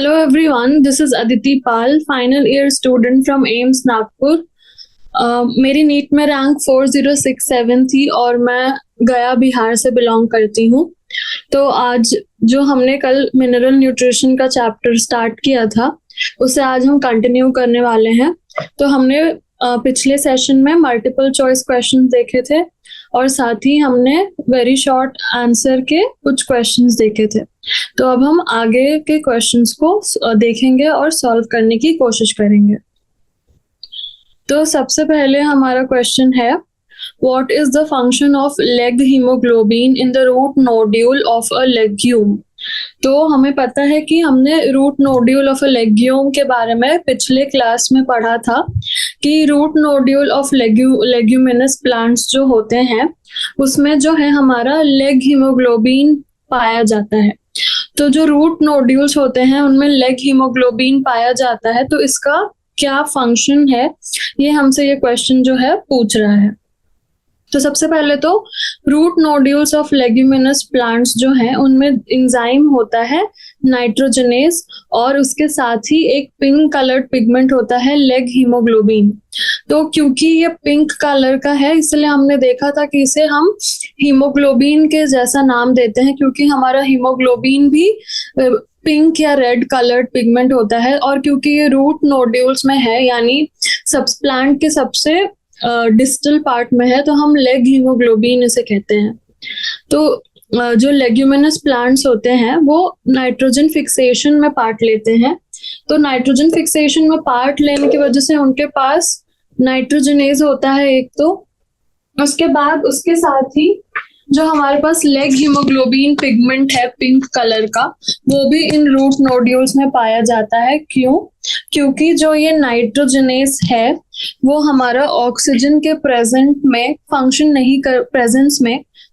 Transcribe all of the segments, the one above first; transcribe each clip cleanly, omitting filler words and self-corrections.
Hello everyone, this is Aditi Pal, final year student from AIMS Nagpur. मेरी NEET में rank 4067 थी और मैं गया बिहार से बिलोंग करती हूँ। तो आज जो हमने कल मिनरल न्यूट्रिशन का चैप्टर स्टार्ट किया था उसे आज हम कंटिन्यू करने वाले हैं। तो हमने पिछले सेशन में मल्टीपल चॉइस क्वेश्चन देखे थे और साथ ही हमने वेरी शॉर्ट आंसर के कुछ क्वेश्चंस देखे थे। तो अब हम आगे के क्वेश्चंस को देखेंगे और सॉल्व करने की कोशिश करेंगे। तो सबसे पहले हमारा क्वेश्चन है, what is the function of leg haemoglobin in the root nodule of a legume. तो हमें पता है कि हमने root nodule of a legume के बारे में पिछले क्लास में पढ़ा था कि root nodule of leguminous plants जो होते हैं उसमें जो है हमारा लेग हीमोग्लोबिन पाया जाता है। तो जो रूट नोड्यूल्स होते हैं उनमें लेग हीमोग्लोबिन पाया जाता है, तो इसका क्या फंक्शन है, ये हमसे ये क्वेश्चन जो है पूछ रहा है। तो सबसे पहले तो root nodules of leguminous plants जो हैं उनमें एंजाइम होता है नाइट्रोजनेस और उसके साथ ही एक पिंक कलर्ड पिगमेंट होता है लेग हीमोग्लोबिन। तो क्योंकि ये पिंक कलर का है इसलिए हमने देखा था कि इसे हम हीमोग्लोबिन के जैसा नाम देते हैं, क्योंकि हमारा हीमोग्लोबिन भी पिंक या रेड कलर्ड पिगमेंट होता है और क्योंकि ये रूट नोड्यूल्स में है यानी सब प्लांट के सबसे डिस्टल पार्ट में है, तो हम लेग हीमोग्लोबिन इसे कहते हैं। तो जो लेग्यूमिनस प्लांट्स होते हैं वो नाइट्रोजन फिक्सेशन में पार्ट लेते हैं। तो नाइट्रोजन फिक्सेशन में पार्ट लेने की वजह से उनके पास नाइट्रोजनेज होता है एक, तो उसके बाद उसके साथ ही जो हमारे पास लेग हीमोग्लोबिन पिगमेंट है पिंक कलर का वो भी इन रूट नोड्यूल्स में पाया जाता है। क्यों? क्योंकि जो ये नाइट्रोजनेस है वो हमारा ऑक्सीजन के प्रेजेंस में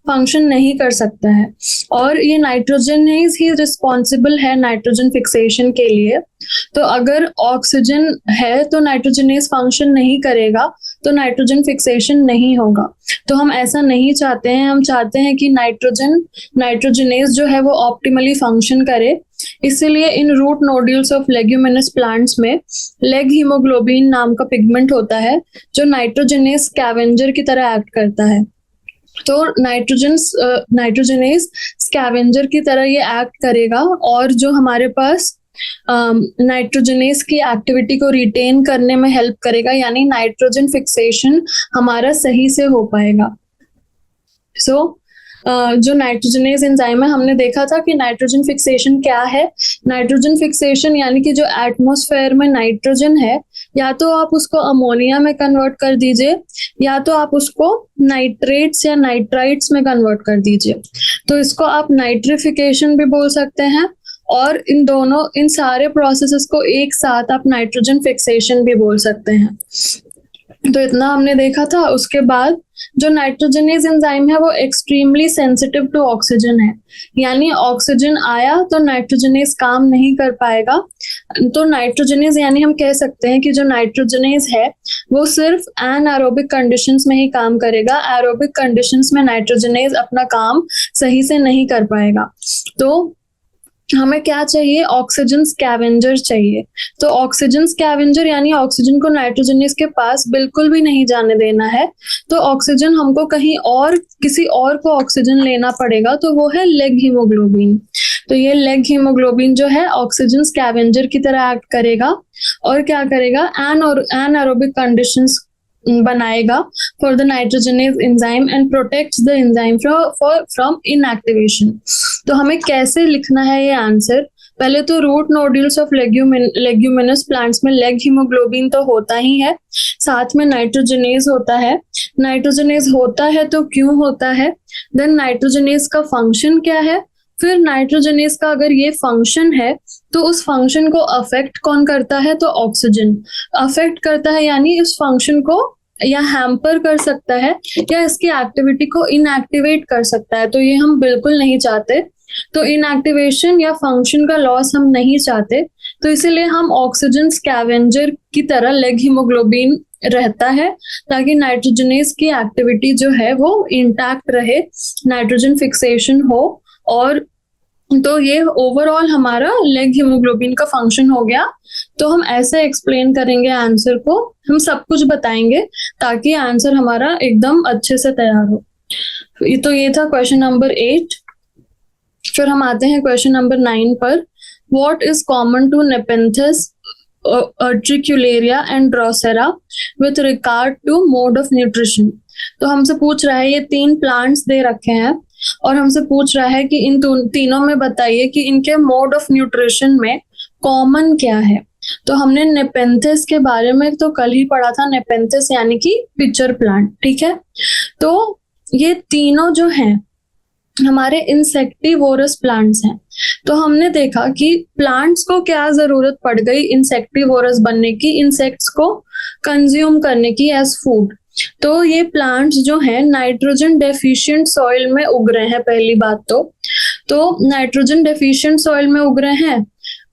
फंक्शन नहीं कर सकता है और ये नाइट्रोजनेस ही रिस्पॉन्सिबल है नाइट्रोजन फिक्सेशन के लिए। तो अगर ऑक्सीजन है तो नाइट्रोजनेस फंक्शन नहीं करेगा तो नाइट्रोजन फिक्सेशन नहीं होगा। तो हम ऐसा नहीं चाहते हैं, हम चाहते हैं कि नाइट्रोजनेस जो है वो ऑप्टिमली फंक्शन करे। इसीलिए in root nodules of leguminous plants में लेग हीमोग्लोबिन नाम का पिगमेंट होता है जो नाइट्रोजनेस स्कैवेंजर की तरह एक्ट करता है। तो नाइट्रोजनेस स्कैवेंजर की तरह ये एक्ट करेगा और जो हमारे पास नाइट्रोजनेस की एक्टिविटी को रिटेन करने में हेल्प करेगा, यानी नाइट्रोजन फिक्सेशन हमारा सही से हो पाएगा। जो नाइट्रोजनेस एंजाइम है हमने देखा था कि नाइट्रोजन फिक्सेशन क्या है। नाइट्रोजन फिक्सेशन यानी कि जो एटमॉस्फेयर में नाइट्रोजन है या तो आप उसको अमोनिया में कन्वर्ट कर दीजिए या तो आप उसको नाइट्रेट्स या नाइट्राइट्स में कन्वर्ट कर दीजिए। तो इसको आप नाइट्रिफिकेशन भी बोल सकते हैं और इन सारे प्रोसेसेस को एक साथ आप नाइट्रोजन फिक्सेशन भी बोल सकते हैं। तो इतना हमने देखा था। उसके बाद जो नाइट्रोजनेस एंजाइम है वो एक्सट्रीमली सेंसिटिव टू ऑक्सीजन है, यानी ऑक्सीजन आया तो नाइट्रोजनेस काम नहीं कर पाएगा। तो नाइट्रोजनेस यानी हम कह सकते हैं कि जो नाइट्रोजनेस है वो सिर्फ एनारोबिक कंडीशंस में ही काम करेगा। एरोबिक कंडीशंस में नाइट्रोजनेस अपना काम सही से नहीं कर पाएगा। तो हमें क्या चाहिए? ऑक्सीजन स्कैवेंजर चाहिए। तो ऑक्सीजन स्कैवेंजर यानी ऑक्सीजन को नाइट्रोजनेस के पास बिल्कुल भी नहीं जाने देना है। तो ऑक्सीजन हमको कहीं और किसी और को ऑक्सीजन लेना पड़ेगा, तो वो है लेग हीमोग्लोबिन। तो ये लेग हीमोग्लोबिन जो है ऑक्सीजन स्कैवेंजर की तरह एक्ट करेगा और क्या करेगा? एनारोबिक कंडीशंस बनाएगा for the nitrogenase enzyme and protects the enzyme from inactivation. तो हमें कैसे लिखना है ये आंसर? पहले तो root nodules of leguminous plants में लेग हीमोग्लोबिन तो होता ही है, साथ में नाइट्रोजनेस होता है। नाइट्रोजनेस होता है तो क्यों होता है? देन नाइट्रोजनेस का फंक्शन क्या है? फिर नाइट्रोजनेस का अगर ये फंक्शन है तो उस फंक्शन को अफेक्ट कौन करता है? तो ऑक्सीजन अफेक्ट करता है, यानी इस फंक्शन को या हैम्पर कर सकता है या इसकी एक्टिविटी को इनएक्टिवेट कर सकता है। तो ये हम बिल्कुल नहीं चाहते। तो इनएक्टिवेशन या फंक्शन का लॉस हम नहीं चाहते, तो इसीलिए हम ऑक्सीजन स्कैवेंजर की तरह लेग हीमोग्लोबिन रहता है ताकि नाइट्रोजनेस की एक्टिविटी जो है वो इंटैक्ट रहे, नाइट्रोजन फिक्सेशन हो और तो ये ओवरऑल हमारा लेग हीमोग्लोबिन का फंक्शन हो गया। तो हम ऐसे एक्सप्लेन करेंगे आंसर को, हम सब कुछ बताएंगे ताकि आंसर हमारा एकदम अच्छे से तैयार हो। तो ये था क्वेश्चन नंबर 8। फिर हम आते हैं क्वेश्चन नंबर 9 पर। What is common to Nepenthes, Utricularia and Drosera with regard to mode of nutrition. तो हमसे पूछ रहा है, ये 3 प्लांट्स दे रखे हैं और हमसे पूछ रहा है कि इन तीनों में बताइए कि इनके मोड ऑफ न्यूट्रिशन में कॉमन क्या है। तो हमने नेपेंथिस के बारे में तो कल ही पढ़ा था, नेपेंथिस यानी कि पिचर प्लांट, ठीक है। तो ये तीनों जो हैं हमारे इंसेक्टिवोरस प्लांट्स हैं। तो हमने देखा कि प्लांट्स को क्या जरूरत पड़ गई इंसेक्टिवोरस बनने की, इंसेक्ट्स को कंज्यूम करने की एज फूड। तो ये प्लांट्स जो हैं नाइट्रोजन डेफिशिएंट सॉइल में उग रहे हैं, पहली बात तो नाइट्रोजन डेफिशिएंट सॉइल में उग रहे हैं।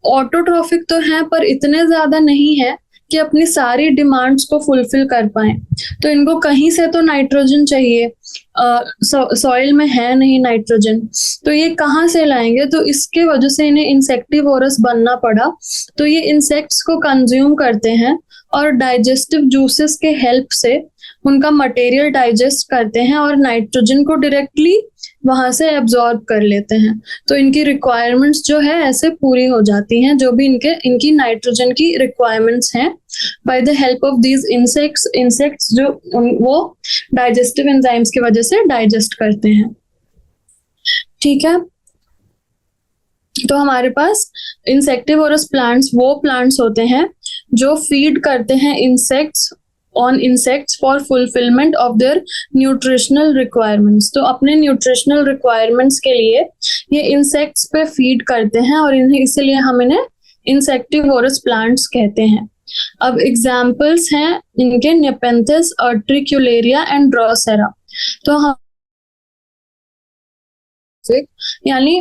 ऑटोट्रॉफिक तो हैं पर इतने ज्यादा नहीं है कि अपनी सारी डिमांड्स को फुलफिल कर पाए। तो इनको कहीं से तो नाइट्रोजन चाहिए, सॉइल में है नहीं नाइट्रोजन, तो ये कहाँ से लाएंगे। तो इसके वजह से इन्हें इंसेक्टिवोरस बनना पड़ा। तो ये इंसेक्ट्स को कंज्यूम करते हैं और डाइजेस्टिव जूसेस के हेल्प से उनका मटेरियल डाइजेस्ट करते हैं और नाइट्रोजन को डायरेक्टली वहां से एब्जॉर्ब कर लेते हैं। तो इनकी रिक्वायरमेंट्स जो है ऐसे पूरी हो जाती हैं, जो भी इनकी नाइट्रोजन की रिक्वायरमेंट्स हैं by the help of these insects जो वो डाइजेस्टिव एंजाइम्स की वजह से डाइजेस्ट करते हैं, ठीक है। तो हमारे पास इंसेक्टिवोरस प्लांट्स वो प्लांट्स होते हैं जो फीड करते हैं insects for fulfillment of their nutritional requirements। तो अपने न्यूट्रिशनल रिक्वायरमेंट्स के लिए ये इंसेक्ट्स पे फीड करते हैं और इन्हें इसलिए हम इन्हें इंसेक्टिवोरस प्लांट्स कहते हैं। अब एग्जाम्पल्स हैं इनके नेपेंथिस, अर्ट्रिक्युलेरिया एंड ड्रोसेरा। तो हम यानी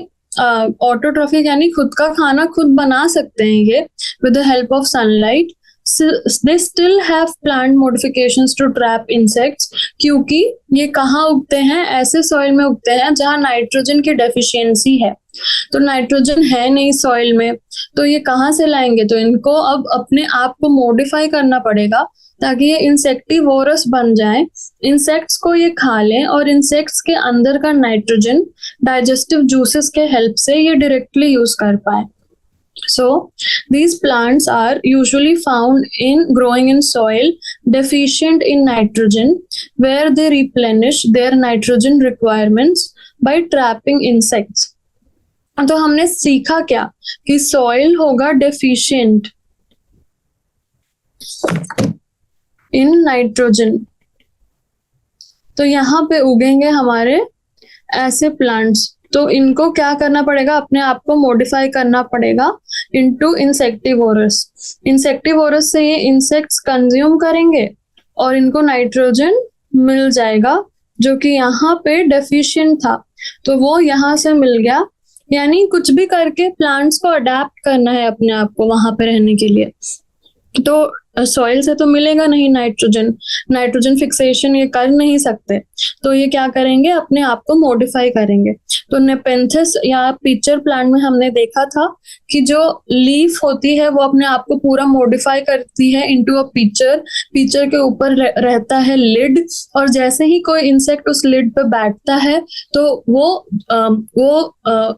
ऑटोट्रॉफिक यानी खुद का खाना खुद बना सकते हैं ये with the help of sunlight. They still have plant modifications to trap insects, क्योंकि ये कहाँ उगते हैं, ऐसे सॉइल में उगते हैं जहाँ नाइट्रोजन की डेफिशिएंसी है। तो नाइट्रोजन है नहीं सॉइल में, तो ये कहाँ से लाएंगे। तो इनको अब अपने आप को मॉडिफाई करना पड़ेगा ताकि ये इंसेक्टिवोरस बन जाए, इंसेक्ट्स को ये खा लें और इंसेक्ट्स के अंदर का नाइट्रोजन डाइजेस्टिव जूसेस के हेल्प से ये डायरेक्टली यूज कर पाए। So these plants are usually found in growing in soil deficient in nitrogen, where they replenish their nitrogen requirements by trapping insects। तो हमने सीखा क्या कि सॉइल होगा डेफिशिएंट इन नाइट्रोजन, तो यहाँ पे उगेंगे हमारे ऐसे प्लांट्स। तो इनको क्या करना पड़ेगा, अपने आप को मॉडिफाई करना पड़ेगा इनटू इंसेक्टिवोरस। इंसेक्टिवोरस से ये इंसेक्ट्स कंज्यूम करेंगे और इनको नाइट्रोजन मिल जाएगा जो कि यहाँ पे डेफिशिएंट था, तो वो यहाँ से मिल गया। यानी कुछ भी करके प्लांट्स को अडेप्ट करना है अपने आप को वहां पे रहने के लिए। तो सॉइल से तो मिलेगा नहीं नाइट्रोजन फिक्सेशन ये कर नहीं सकते, तो ये क्या करेंगे, अपने आप को मॉडिफाई करेंगे। तो नेपेंथिस या पिचर प्लांट में हमने देखा था कि जो लीफ होती है वो अपने आप को पूरा मॉडिफाई करती है इनटू अ पिचर के ऊपर रहता है लिड, और जैसे ही कोई इंसेक्ट उस लिड पे बैठता है तो वो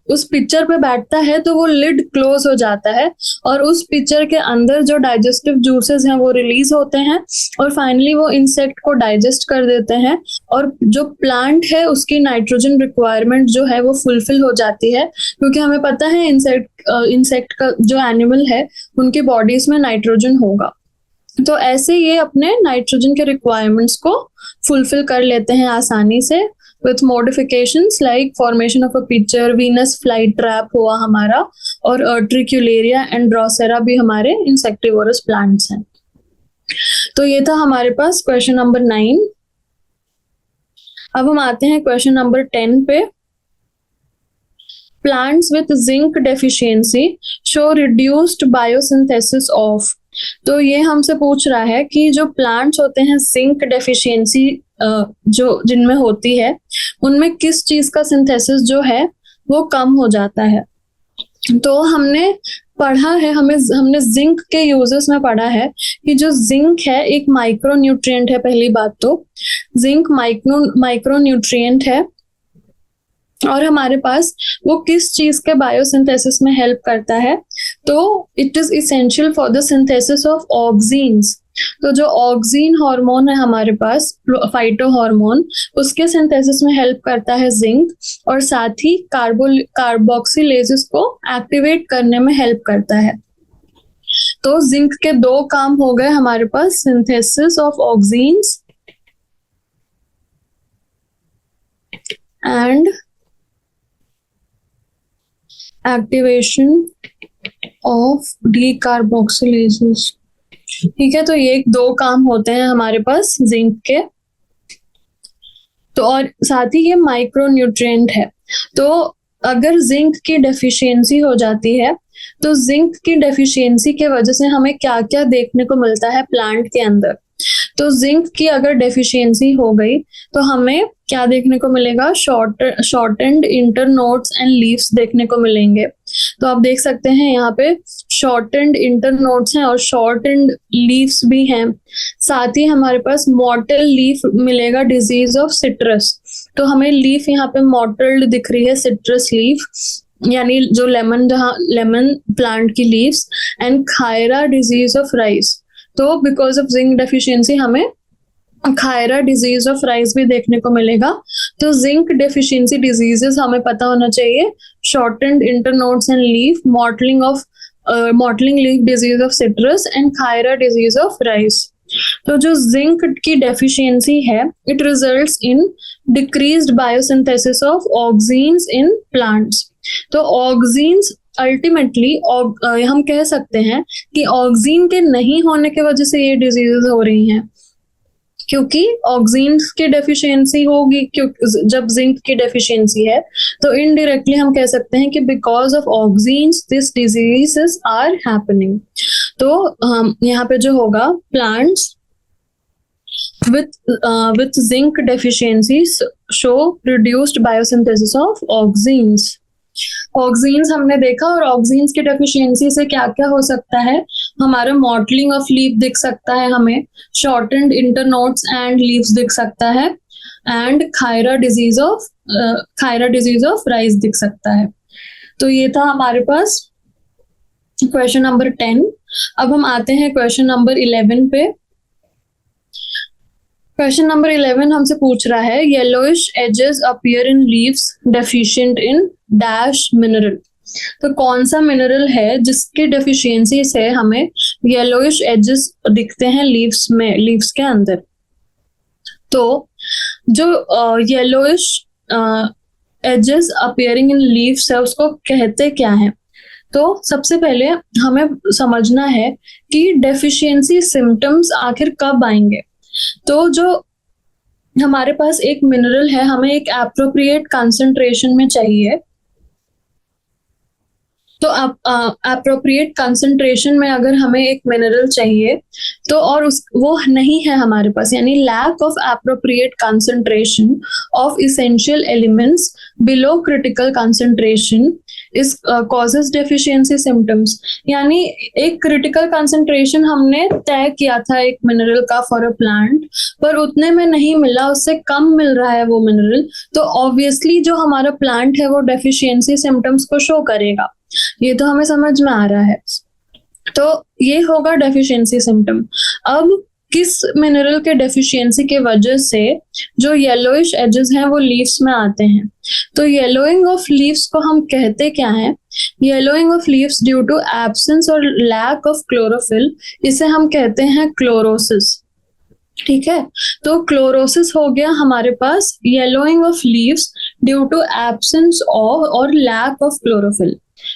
उस पिचर पे बैठता है तो वो लिड क्लोज हो जाता है और उस पिचर के अंदर जो डाइजेस्टिव जूसेस हैं वो रिलीज होते हैं और फाइनली वो इंसेक्ट को डाइजेस्ट कर देते हैं और जो प्लांट है उसकी नाइट्रोजन रिक्वायरमेंट जो है वो फुलफिल हो जाती है, क्योंकि हमें पता है इंसेक्ट का जो एनिमल है उनकी बॉडीज में नाइट्रोजन होगा। तो ऐसे ये अपने नाइट्रोजन के रिक्वायरमेंट्स को फुलफिल कर लेते हैं आसानी से with modifications like formation of a pitcher, Venus flytrap हुआ हमारा, और Trichuleria and Drosera भी हमारे insectivorous plants हैं। तो ये था हमारे पास क्वेश्चन नंबर 9। अब हम आते हैं क्वेश्चन नंबर 10 पे। Plants with zinc deficiency show reduced biosynthesis of। तो ये हमसे पूछ रहा है कि जो प्लांट्स होते हैं जिंक डेफिशिएंसी जो जिनमें होती है उनमें किस चीज का सिंथेसिस जो है वो कम हो जाता है। तो हमने पढ़ा है, हमने जिंक के यूजेस में पढ़ा है कि जो जिंक है एक माइक्रो न्यूट्रिएंट है। पहली बात तो जिंक माइक्रो न्यूट्रिएंट है, और हमारे पास वो किस चीज के बायोसिंथेसिस में हेल्प करता है, तो it is essential for the synthesis of ऑक्सीन्स। तो जो ऑक्सीन हार्मोन है हमारे पास, फाइटो हार्मोन, उसके सिंथेसिस में हेल्प करता है जिंक, और साथ ही कार्बोक्सिलेजेस को एक्टिवेट करने में हेल्प करता है। तो जिंक के दो काम हो गए हमारे पास, synthesis of auxins and activation of decarboxylases. ठीक है, तो ये दो काम होते हैं हमारे पास जिंक के। तो और साथ ही ये माइक्रो न्यूट्रिएंट है। तो अगर जिंक की डेफिशिएंसी हो जाती है, तो जिंक की डेफिशिएंसी के वजह से हमें क्या क्या देखने को मिलता है प्लांट के अंदर। तो जिंक की अगर डेफिशिएंसी हो गई तो हमें क्या देखने को मिलेगा, शॉर्टेंड इंटरनोड्स एंड लीव्स देखने को मिलेंगे। तो आप देख सकते हैं यहाँ पे शॉर्टेंड इंटरनोड्स हैं और शॉर्टेंड लीव्स भी हैं। साथ ही हमारे पास मॉटल लीफ मिलेगा डिजीज ऑफ सिट्रस। तो हमें लीफ यहाँ पे मॉटल्ड दिख रही है, सिट्रस लीफ, यानी जो लेमन प्लांट की leaves, and khaira disease of rice. तो बिकॉज ऑफ जिंक डेफिशिएंसी हमें खायरा डिजीज ऑफ राइस भी देखने को मिलेगा। तो जिंक डेफिशिएंसी डिजीजेस हमें पता होना चाहिए, shortened internodes and leaf, mottling leaf disease of citrus, and khaira disease of rice. तो जो जिंक की डेफिशिएंसी है, it results in decreased biosynthesis of auxins in plants. तो ऑक्सीन्स अल्टीमेटली हम कह सकते हैं कि ऑक्सीन के नहीं होने की वजह से ये डिजीजेस हो रही हैं, क्योंकि ऑक्सीन की डेफिशिएंसी होगी। क्योंकि जब जिंक की डेफिशिएंसी है तो इनडायरेक्टली हम कह सकते हैं कि because of auxins this diseases are happening. तो यहाँ पे जो होगा, plants with zinc deficiencies show reduced biosynthesis of auxins। Auxins हमने देखा, और ऑक्सीन्स की डेफिशिएंसी से क्या क्या हो सकता है, हमारा मॉटलिंग ऑफ लीफ दिख सकता है, हमें शॉर्टेंड इंटरनोड्स एंड लीव्स दिख सकता है, and khaira disease of rice दिख सकता है। तो ये था हमारे पास क्वेश्चन नंबर 10। अब हम आते हैं क्वेश्चन नंबर 11 पे। क्वेश्चन नंबर 11 हमसे पूछ रहा है, yellowish edges appear in leaves deficient in dash mineral. तो कौन सा मिनरल है जिसकी डेफिशिएंसी से हमें येलोइश एजेस दिखते हैं लीव्स के अंदर। तो जो yellowish edges appearing in leaves है, उसको कहते क्या है। तो सबसे पहले हमें समझना है कि डेफिशिएंसी सिम्टम्स आखिर कब आएंगे। तो जो हमारे पास एक मिनरल है, हमें एक एप्रोप्रिएट कंसंट्रेशन में चाहिए। तो एप्रोप्रिएट कंसंट्रेशन में अगर हमें एक मिनरल चाहिए, तो और वो नहीं है हमारे पास, यानी lack of appropriate concentration of essential elements below critical concentration is causes deficiency symptoms. यानी एक क्रिटिकल कंसंट्रेशन हमने तय किया था एक मिनरल का फॉर अ प्लांट, पर उतने में नहीं मिला, उससे कम मिल रहा है वो मिनरल, तो ऑब्वियसली जो हमारा प्लांट है वो डेफिशिएंसी सिम्टम्स को शो करेगा। ये तो हमें समझ में आ रहा है। तो ये होगा डेफिशिएंसी सिम्टम। अब किस मिनरल के डेफिशिएंसी के वजह से जो येलोइश एजेस हैं वो लीव्स में आते हैं। तो येलोइंग ऑफ लीव्स को हम कहते क्या है, yellowing of leaves due to absence और लैक ऑफ क्लोरोफिल, इसे हम कहते हैं क्लोरोसिस। ठीक है, तो क्लोरोसिस हो गया हमारे पास yellowing of leaves due to absence of और लैक ऑफ क्लोरोफिल।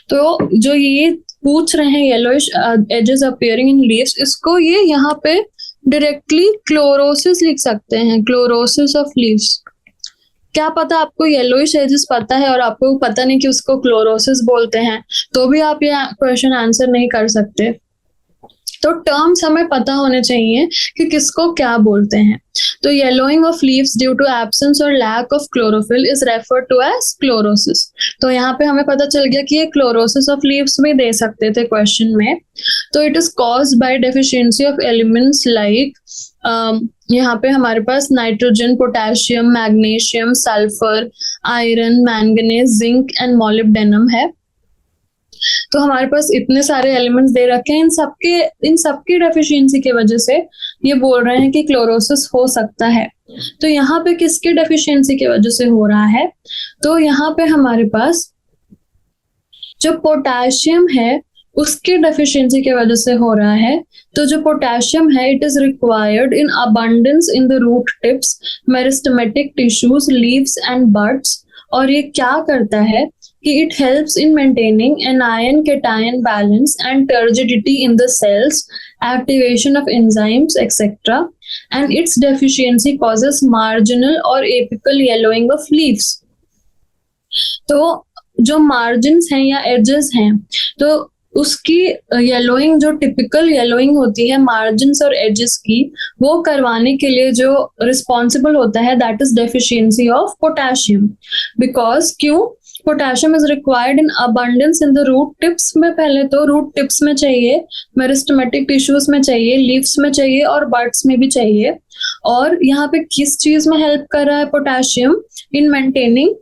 तो जो ये पूछ रहे हैं yellowish edges appearing in leaves, इसको ये यहाँ पे डायरेक्टली क्लोरोसिस लिख सकते हैं, क्लोरोसिस ऑफ लीव्स। क्या पता आपको येलोइश एजेस पता है और आपको पता नहीं कि उसको क्लोरोसिस बोलते हैं, तो भी आप ये क्वेश्चन आंसर नहीं कर सकते। तो टर्म्स हमें पता होने चाहिए कि किसको क्या बोलते हैं। तो yellowing of leaves due to absence और lack of chlorophyll is referred to as chlorosis. तो यहाँ पे हमें पता चल गया कि ये क्लोरोसिस ऑफ लीव्स भी दे सकते थे क्वेश्चन में। तो it is caused by deficiency of elements like, यहाँ पे हमारे पास nitrogen, potassium, magnesium, sulphur, iron, manganese, zinc and molybdenum है। तो हमारे पास इतने सारे एलिमेंट्स दे रखे हैं, इन सबकी डेफिशिएंसी की वजह से ये बोल रहे हैं कि क्लोरोसिस हो सकता है। तो यहाँ पे किसकी डेफिशिएंसी की वजह से हो रहा है? तो यहाँ पे हमारे पास जो पोटेशियम है उसकी डेफिशिएंसी की वजह से हो रहा है। तो जो पोटेशियम है, it is required in abundance in the root tips, meristematic tissues, leaves and buds. और ये क्या करता है कि it helps in maintaining anion cation balance and turgidity in the cells, activation of enzymes, etc. And its deficiency causes marginal or apical yellowing of leaves. तो जो margins हैं या edges हैं, तो उसकी येलोइंग, जो टिपिकल येलोइंग होती है मार्जिन्स और एजेस की, वो करवाने के लिए जो रिस्पॉन्सिबल होता है that is deficiency of potassium. Because क्यों? Potassium is required in abundance in the root tips में। पहले तो रूट टिप्स में चाहिए, मेरिस्टेमेटिक टिश्यूज में चाहिए, लीव्स में चाहिए और बड्स में भी चाहिए। और यहाँ पे किस चीज में हेल्प कर रहा है potassium? In maintaining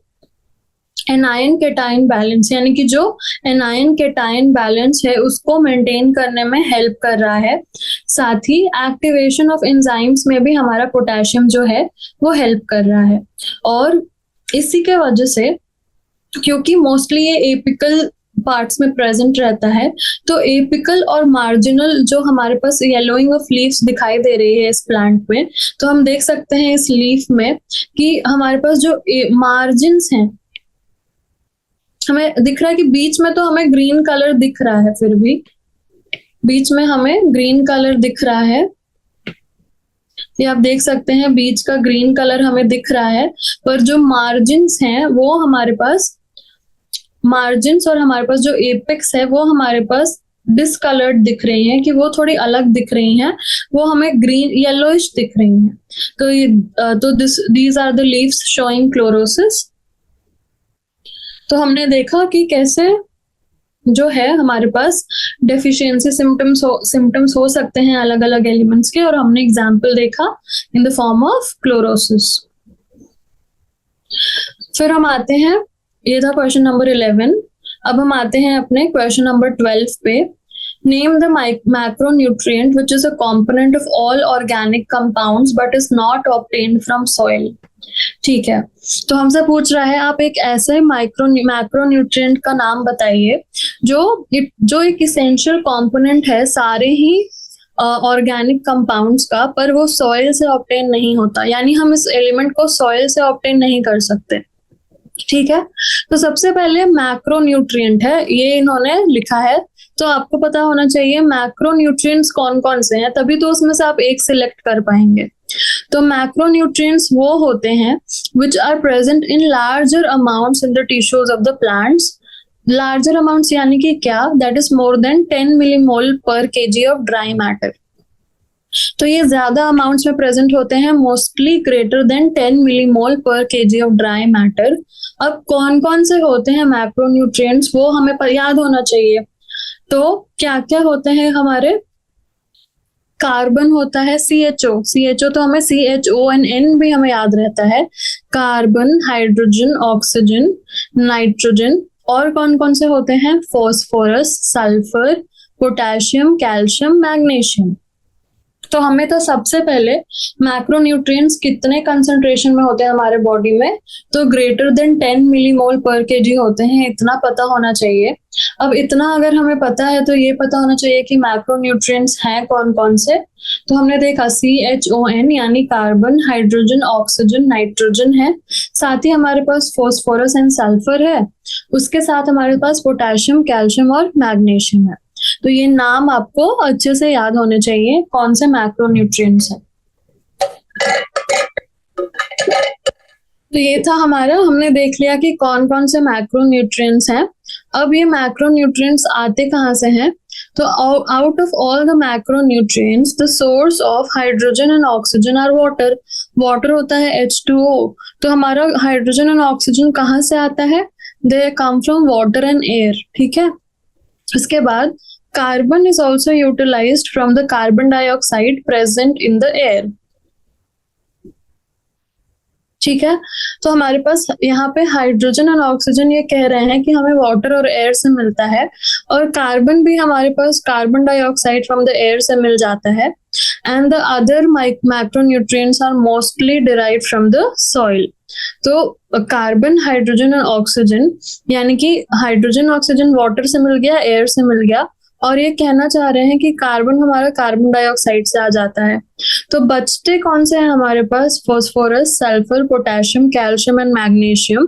anion cation balance, यानी कि जो एनायन केटाइन बैलेंस है उसको मेंटेन करने में हेल्प कर रहा है। साथ ही एक्टिवेशन ऑफ एंजाइम्स में भी हमारा पोटेशियम जो है वो हेल्प कर रहा है। और इसी के वजह से, क्योंकि मोस्टली ये एपिकल पार्ट्स में प्रेजेंट रहता है, तो एपिकल और मार्जिनल जो हमारे पास येलोइंग ऑफ लीव्स दिखाई दे रही है इस प्लांट में, तो हम देख सकते हैं इस लीफ में कि हमारे पास जो मार्जिन्स हैं, हमें दिख रहा है कि बीच में तो हमें ग्रीन कलर दिख रहा है, फिर भी बीच में हमें ग्रीन कलर दिख रहा है। ये आप देख सकते हैं बीच का ग्रीन कलर हमें दिख रहा है, पर जो मार्जिन्स हैं वो हमारे पास, मार्जिन्स और हमारे पास जो एपेक्स है वो हमारे पास डिसकलर्ड दिख रही हैं, कि वो थोड़ी अलग दिख रही हैं, वो हमें ग्रीन येलोइश दिख रही हैं। तो ये these are the leaves showing chlorosis. तो हमने देखा कि कैसे जो है हमारे पास डेफिशिएंसी सिम्टम्स हो सकते हैं अलग अलग एलिमेंट्स के, और हमने एग्जाम्पल देखा in the form of chlorosis. फिर हम आते हैं, ये था क्वेश्चन नंबर 11। अब हम आते हैं अपने क्वेश्चन नंबर 12 पे। Name the macronutrient which is a component of all organic compounds but is not obtained from soil. ठीक है, तो हमसे पूछ रहा है आप एक ऐसे मैक्रोन्यूट्रिएंट का नाम बताइए जो एक इसेंशियल कंपोनेंट है सारे ही ऑर्गेनिक कंपाउंड्स का, पर वो सॉइल से ऑब्टेन नहीं होता, यानी हम इस एलिमेंट को सॉइल से ऑब्टेन नहीं कर सकते। ठीक है, तो सबसे पहले मैक्रोन्यूट्रिएंट है, ये इन्होंने लिखा है, तो आपको पता होना चाहिए मैक्रोन्यूट्रिएंट्स कौन कौन से हैं, तभी तो उसमें से आप एक सिलेक्ट कर पाएंगे। तो मैक्रोन्यूट्रिएंट्स वो होते हैं which are present in larger amounts in the tissues of the plants. Larger amounts यानी कि क्या? That is more than 10 millimole per KG of dry matter. तो ये ज्यादा अमाउंट्स में प्रेजेंट होते हैं, mostly greater than 10 millimole per KG of dry matter. अब कौन कौन से होते हैं मैक्रोन्यूट्रिएंट्स वो हमें याद होना चाहिए। तो क्या क्या होते हैं हमारे? कार्बन होता है, CHO तो हमें CHON भी हमें याद रहता है। Carbon, hydrogen, oxygen, nitrogen. और कौन कौन से होते हैं? Phosphorus, sulphur, potassium, calcium, magnesium. तो हमें तो सबसे पहले मैक्रोन्यूट्रिएंट्स कितने कंसंट्रेशन में होते हैं हमारे बॉडी में, तो greater than 10 millimole per KG होते हैं, इतना पता होना चाहिए। अब इतना अगर हमें पता है तो ये पता होना चाहिए कि मैक्रोन्यूट्रिएंट्स हैं कौन कौन से। तो हमने देखा CHON यानी कार्बन, हाइड्रोजन, ऑक्सीजन, नाइट्रोजन है। साथ ही हमारे पास फॉस्फोरस एंड सल्फर है। उसके साथ हमारे पास पोटेशियम, कैल्शियम और मैग्नीशियम है। तो ये नाम आपको अच्छे से याद होने चाहिए कौन से मैक्रोन्यूट्रिएंट्स हैं। तो ये था हमारा, हमने देख लिया कि कौन कौन से मैक्रोन्यूट्रिएंट्स हैं। अब ये मैक्रोन्यूट्रिएंट्स आते कहाँ से हैं? तो out of all the macronutrients the source of hydrogen and oxygen are water. Water होता है H2O, तो हमारा हाइड्रोजन एंड ऑक्सीजन कहाँ से आता है? They come from water and air, ठीक है। इसके बाद carbon is also utilised from the carbon dioxide present in the air, ठीक है। तो हमारे पास यहाँ पे हाइड्रोजन और ऑक्सीजन ये कह रहे हैं कि हमें वाटर और एयर से मिलता है, और कार्बन भी हमारे पास carbon dioxide from the air से मिल जाता है। And the other macronutrients are mostly derived from the soil. तो कार्बन, हाइड्रोजन और ऑक्सीजन, यानी कि हाइड्रोजन ऑक्सीजन वाटर से मिल गया, एयर से मिल गया, और ये कहना चाह रहे हैं कि कार्बन हमारा कार्बन डाइऑक्साइड से आ जाता है। तो बचते कौन से हैं हमारे पास? Phosphorus, sulphur, potassium, calcium and magnesium,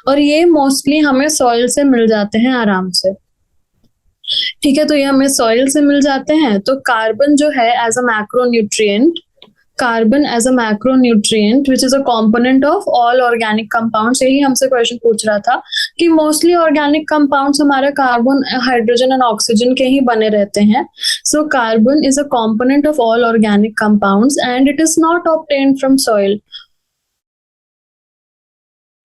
और ये मोस्टली हमें सॉइल से मिल जाते हैं आराम से, ठीक है। तो ये हमें सॉइल से मिल जाते हैं। तो कार्बन जो है as a macronutrient, carbon as a macronutrient which is a component of all organic compounds, यही हमसे क्वेश्चन पूछ रहा था कि मोस्टली ऑर्गेनिक कंपाउंड्स हमारा कार्बन, हाइड्रोजन एंड ऑक्सीजन के ही बने रहते हैं। So carbon is a component of all organic compounds and it is not obtained from soil,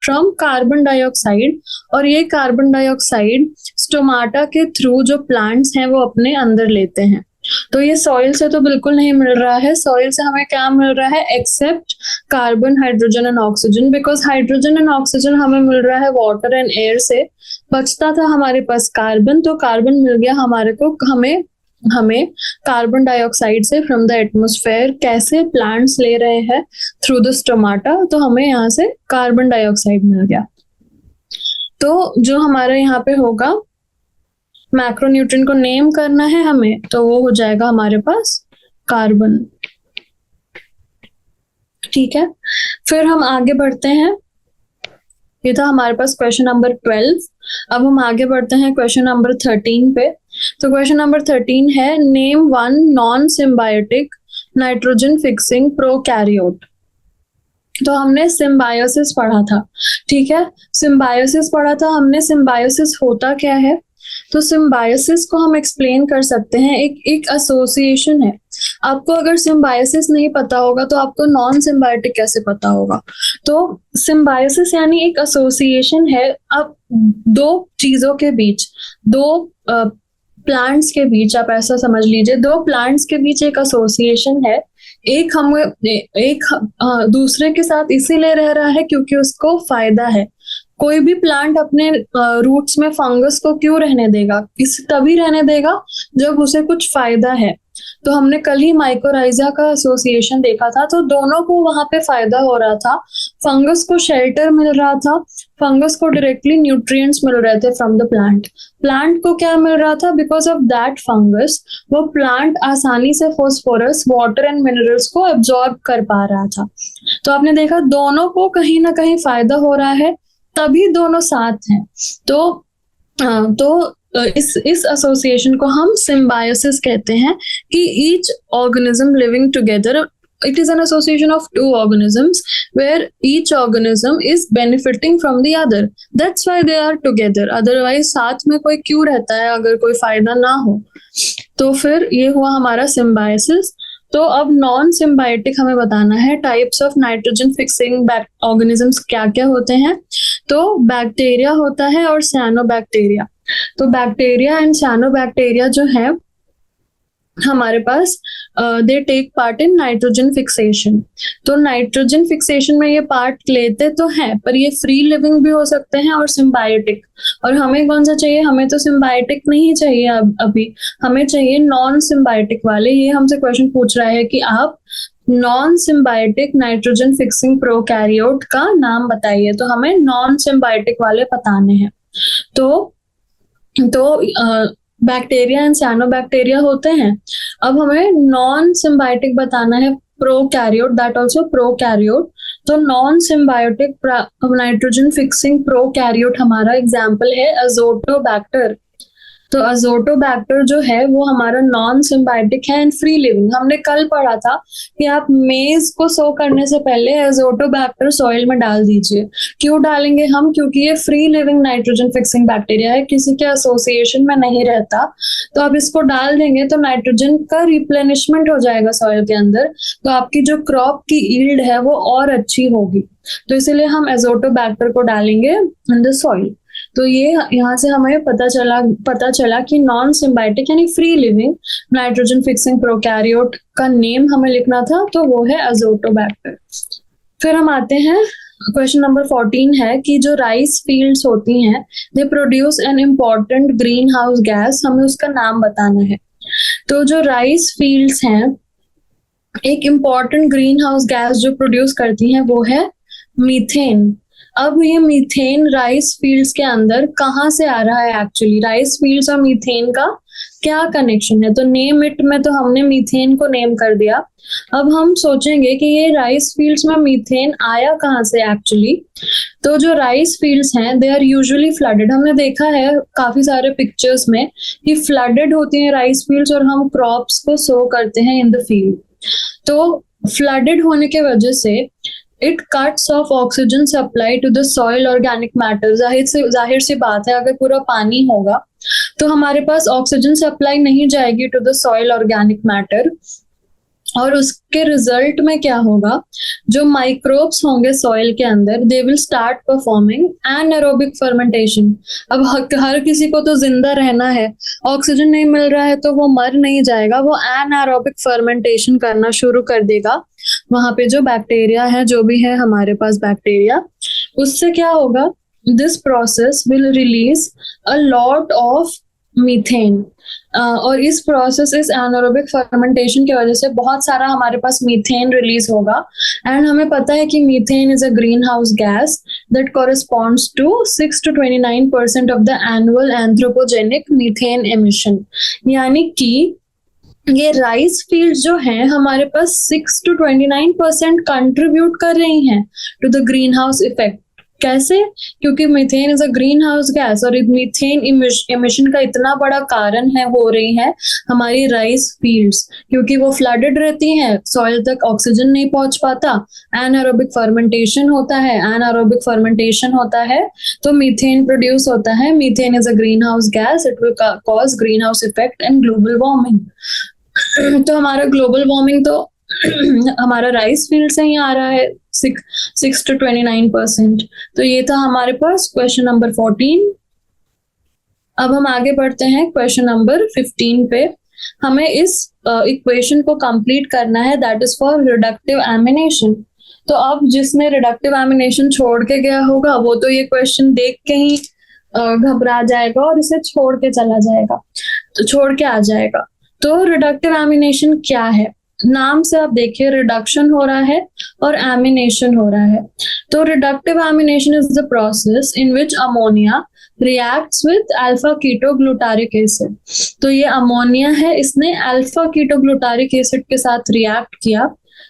from carbon dioxide. और ये कार्बन डाइऑक्साइड स्टोमाटा के थ्रू जो प्लांट्स हैं वो अपने अंदर लेते हैं। तो ये सॉइल से तो बिल्कुल नहीं मिल रहा है। सॉइल से हमें क्या मिल रहा है? Except carbon, hydrogen and oxygen, because hydrogen and oxygen हमें मिल रहा है वाटर एंड एयर से। बचता था हमारे पास कार्बन, तो कार्बन मिल गया हमारे को, हमें कार्बन डाइऑक्साइड से फ्रॉम द एटमॉस्फेयर। कैसे? प्लांट्स ले रहे हैं थ्रू द स्टोमाटा, तो हमें यहाँ से कार्बन डाइऑक्साइड मिल गया। तो जो हमारा यहाँ पे होगा, मैक्रोन्यूट्रिएंट को नेम करना है हमें, तो वो हो जाएगा हमारे पास कार्बन, ठीक है। फिर हम आगे बढ़ते हैं। ये था हमारे पास क्वेश्चन नंबर 12। अब हम आगे बढ़ते हैं क्वेश्चन नंबर 13 पे। तो क्वेश्चन नंबर 13 है, name one non symbiotic nitrogen fixing prokaryote. तो हमने सिम्बायोसिस पढ़ा था, ठीक है। सिम्बायोसिस पढ़ा था हमने। सिम्बायोसिस होता क्या है? तो सिम्बायोसिस को हम एक्सप्लेन कर सकते हैं, एक एसोसिएशन है। आपको अगर सिम्बायोसिस नहीं पता होगा तो आपको नॉन सिम्बायोटिक कैसे पता होगा? तो सिम्बायोसिस यानी एक एसोसिएशन है। अब दो चीजों के बीच, दो प्लांट्स के बीच, आप ऐसा समझ लीजिए, दो प्लांट्स के बीच एक एसोसिएशन है। एक दूसरे के साथ इसीलिए रह रहा है क्योंकि उसको फायदा है। कोई भी प्लांट अपने रूट्स में फंगस को क्यों रहने देगा? तभी रहने देगा जब उसे कुछ फायदा है। तो हमने कल ही माइकोराइजा का एसोसिएशन देखा था, तो दोनों को वहां पे फायदा हो रहा था। फंगस को शेल्टर मिल रहा था, फंगस को डायरेक्टली न्यूट्रिएंट्स मिल रहे थे फ्रॉम द प्लांट। प्लांट को क्या मिल रहा था? बिकॉज ऑफ दैट फंगस वो प्लांट आसानी से फास्फोरस, वाटर एंड मिनरल्स को एब्जॉर्ब कर पा रहा था। तो आपने देखा दोनों को कहीं ना कहीं फायदा हो रहा है, तभी दोनों साथ हैं। तो इस एसोसिएशन को हम सिम्बायोसिस कहते हैं कि each organism living together, it is an association of two organisms where each organism is benefiting from the other, that's why they are together, otherwise साथ में कोई क्यों रहता है अगर कोई फायदा ना हो? तो फिर ये हुआ हमारा सिम्बायोसिस। तो अब नॉन सिम्बायोटिक हमें बताना है, types of nitrogen fixing organisms क्या क्या होते हैं। तो बैक्टीरिया होता है और साइनोबैक्टीरिया। तो बैक्टीरिया एंड साइनोबैक्टीरिया जो है हमारे पास, they take part in nitrogen fixation. तो नाइट्रोजन फिक्सेशन में ये पार्ट लेते तो हैं, पर ये फ्री लिविंग भी हो सकते हैं और सिम्बायोटिक। और हमें कौन सा चाहिए? हमें तो सिम्बायोटिक नहीं चाहिए अभी, हमें चाहिए नॉन सिम्बायोटिक वाले। ये हमसे क्वेश्चन पूछ रहा है कि आप non symbiotic nitrogen fixing prokaryote का नाम बताइए। तो हमें नॉन सिम्बायोटिक वाले बताने हैं। तो बैक्टीरिया एंड साइनोबैक्टीरिया होते हैं। अब हमें नॉन सिम्बायोटिक बताना है, प्रोकैरियोट, दैट आल्सो प्रोकैरियोट। तो non symbiotic nitrogen fixing prokaryote हमारा एग्जांपल है अजोटोबैक्टर। तो अजोटोबैक्टर जो है वो हमारा नॉन सिम्बायोटिक है एंड फ्री लिविंग। हमने कल पढ़ा था कि आप मेज को सो करने से पहले अजोटोबैक्टर सॉइल में डाल दीजिए। क्यों डालेंगे हम? क्योंकि ये free living nitrogen fixing bacteria है, किसी के एसोसिएशन में नहीं रहता। तो आप इसको डाल देंगे तो नाइट्रोजन का रिप्लेनिशमेंट हो जाएगा सॉइल के अंदर, तो आपकी जो क्रॉप की यील्ड है वो और अच्छी होगी। तो इसीलिए हम अजोटोबैक्टर को डालेंगे इन द सॉइल। तो ये यहाँ से हमें पता चला कि नॉन सिम्बायोटिक यानी free living nitrogen fixing prokaryote का नेम हमें लिखना था, तो वो है अजोटोबैक्टर। फिर हम आते हैं, क्वेश्चन नंबर 14 है कि जो राइस फील्ड्स होती हैं they produce an important green house gas, हमें उसका नाम बताना है। तो जो राइस फील्ड्स हैं, एक इम्पॉर्टेंट ग्रीन हाउस गैस जो प्रोड्यूस करती हैं वो है मीथेन। अब ये मीथेन राइस फील्ड्स के अंदर कहाँ से आ रहा है? एक्चुअली राइस फील्ड्स और मीथेन का क्या कनेक्शन है? तो नेम इट में तो हमने मीथेन को नेम कर दिया। अब हम सोचेंगे कि ये राइस फील्ड्स में मीथेन आया कहाँ से एक्चुअली। तो जो राइस फील्ड्स हैं दे आर यूजुअली फ्लडेड। हमने देखा है काफी सारे पिक्चर्स में कि फ्लडेड होती हैं राइस फील्ड्स और हम क्रॉप्स को सो करते हैं इन द फील्ड। तो फ्लडेड होने के वजह से it cuts off oxygen supply to the soil organic matter. जाहिर सी बात है, अगर पूरा पानी होगा तो हमारे पास ऑक्सीजन सप्लाई नहीं जाएगी to the soil organic matter, और उसके रिजल्ट में क्या होगा, जो माइक्रोब्स होंगे सॉइल के अंदर they will start performing anaerobic fermentation. अब हर किसी को तो जिंदा रहना है, ऑक्सीजन नहीं मिल रहा है तो वो मर नहीं जाएगा, वो एनारोबिक फर्मेंटेशन करना शुरू कर देगा। वहां पे जो बैक्टीरिया है, जो भी है हमारे पास बैक्टीरिया, उससे क्या होगा, this process will release a lot of methane. और इस प्रोसेस, इस एनारोबिक फर्मेंटेशन की वजह से बहुत सारा हमारे पास मीथेन रिलीज होगा। एंड हमें पता है कि methane is a green house gas that corresponds to 6 to 29% of the annual anthropogenic methane emission. यानी कि ये राइस फील्ड जो हैं हमारे पास 6 to 29% कंट्रीब्यूट कर रही हैं to the green house effect. कैसे? क्योंकि methane is a green house gas, और मीथेन इमिशन का इतना बड़ा कारण है, हो रही है हमारी राइस फील्ड्स, क्योंकि वो फ्लडेड रहती हैं, सॉइल तक ऑक्सीजन नहीं पहुंच पाता, एनारोबिक फर्मेंटेशन होता है, एनारोबिक फर्मेंटेशन होता है तो मीथेन प्रोड्यूस होता है। Methane is a green house gas, it will cause green house effect and global warming. तो हमारा ग्लोबल वार्मिंग तो हमारा राइस फील्ड से ही आ रहा है, 6 to 29%। तो ये था हमारे पास क्वेश्चन नंबर 14। अब हम आगे बढ़ते हैं क्वेश्चन नंबर 15 पे। हमें इस इक्वेशन को कंप्लीट करना है, that is for reductive ammunition. तो अब जिसने रिडक्टिव एमिनेशन छोड़ के गया होगा वो तो ये क्वेश्चन देख के ही घबरा जाएगा और इसे छोड़ के चला जाएगा, तो छोड़ के आ जाएगा। तो रिडक्टिव एमिनेशन क्या है? नाम से आप देखिए, रिडक्शन हो रहा है और एमिनेशन हो रहा है। तो reductive ammunition is the process in which ammonia reacts with alpha ketoglutaric acid. तो ये अमोनिया है, इसने अल्फा कीटोग्लूटारिक एसिड के साथ रिएक्ट किया।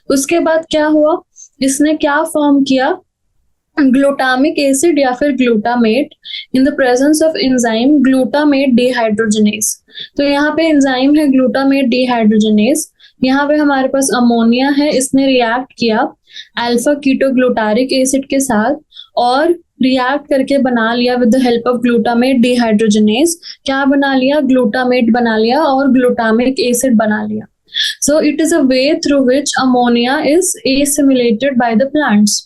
उसके बाद क्या हुआ, इसने क्या फॉर्म किया, ग्लूटामिक एसिड या फिर glutamate in the presence of enzyme glutamate dehydrogenase. तो यहाँ पे एंजाइम है ग्लूटामेट डिहाइड्रोजनेज, यहाँ पे हमारे पास अमोनिया है, इसने रिएक्ट किया अल्फा कीटोग्लूटारिक एसिड के साथ और रिएक्ट करके बना लिया with the help of glutamate dehydrogenase. क्या बना लिया? ग्लूटामेट बना लिया और ग्लूटामिक एसिड बना लिया। So it is a way through which ammonia is assimilated by the plants.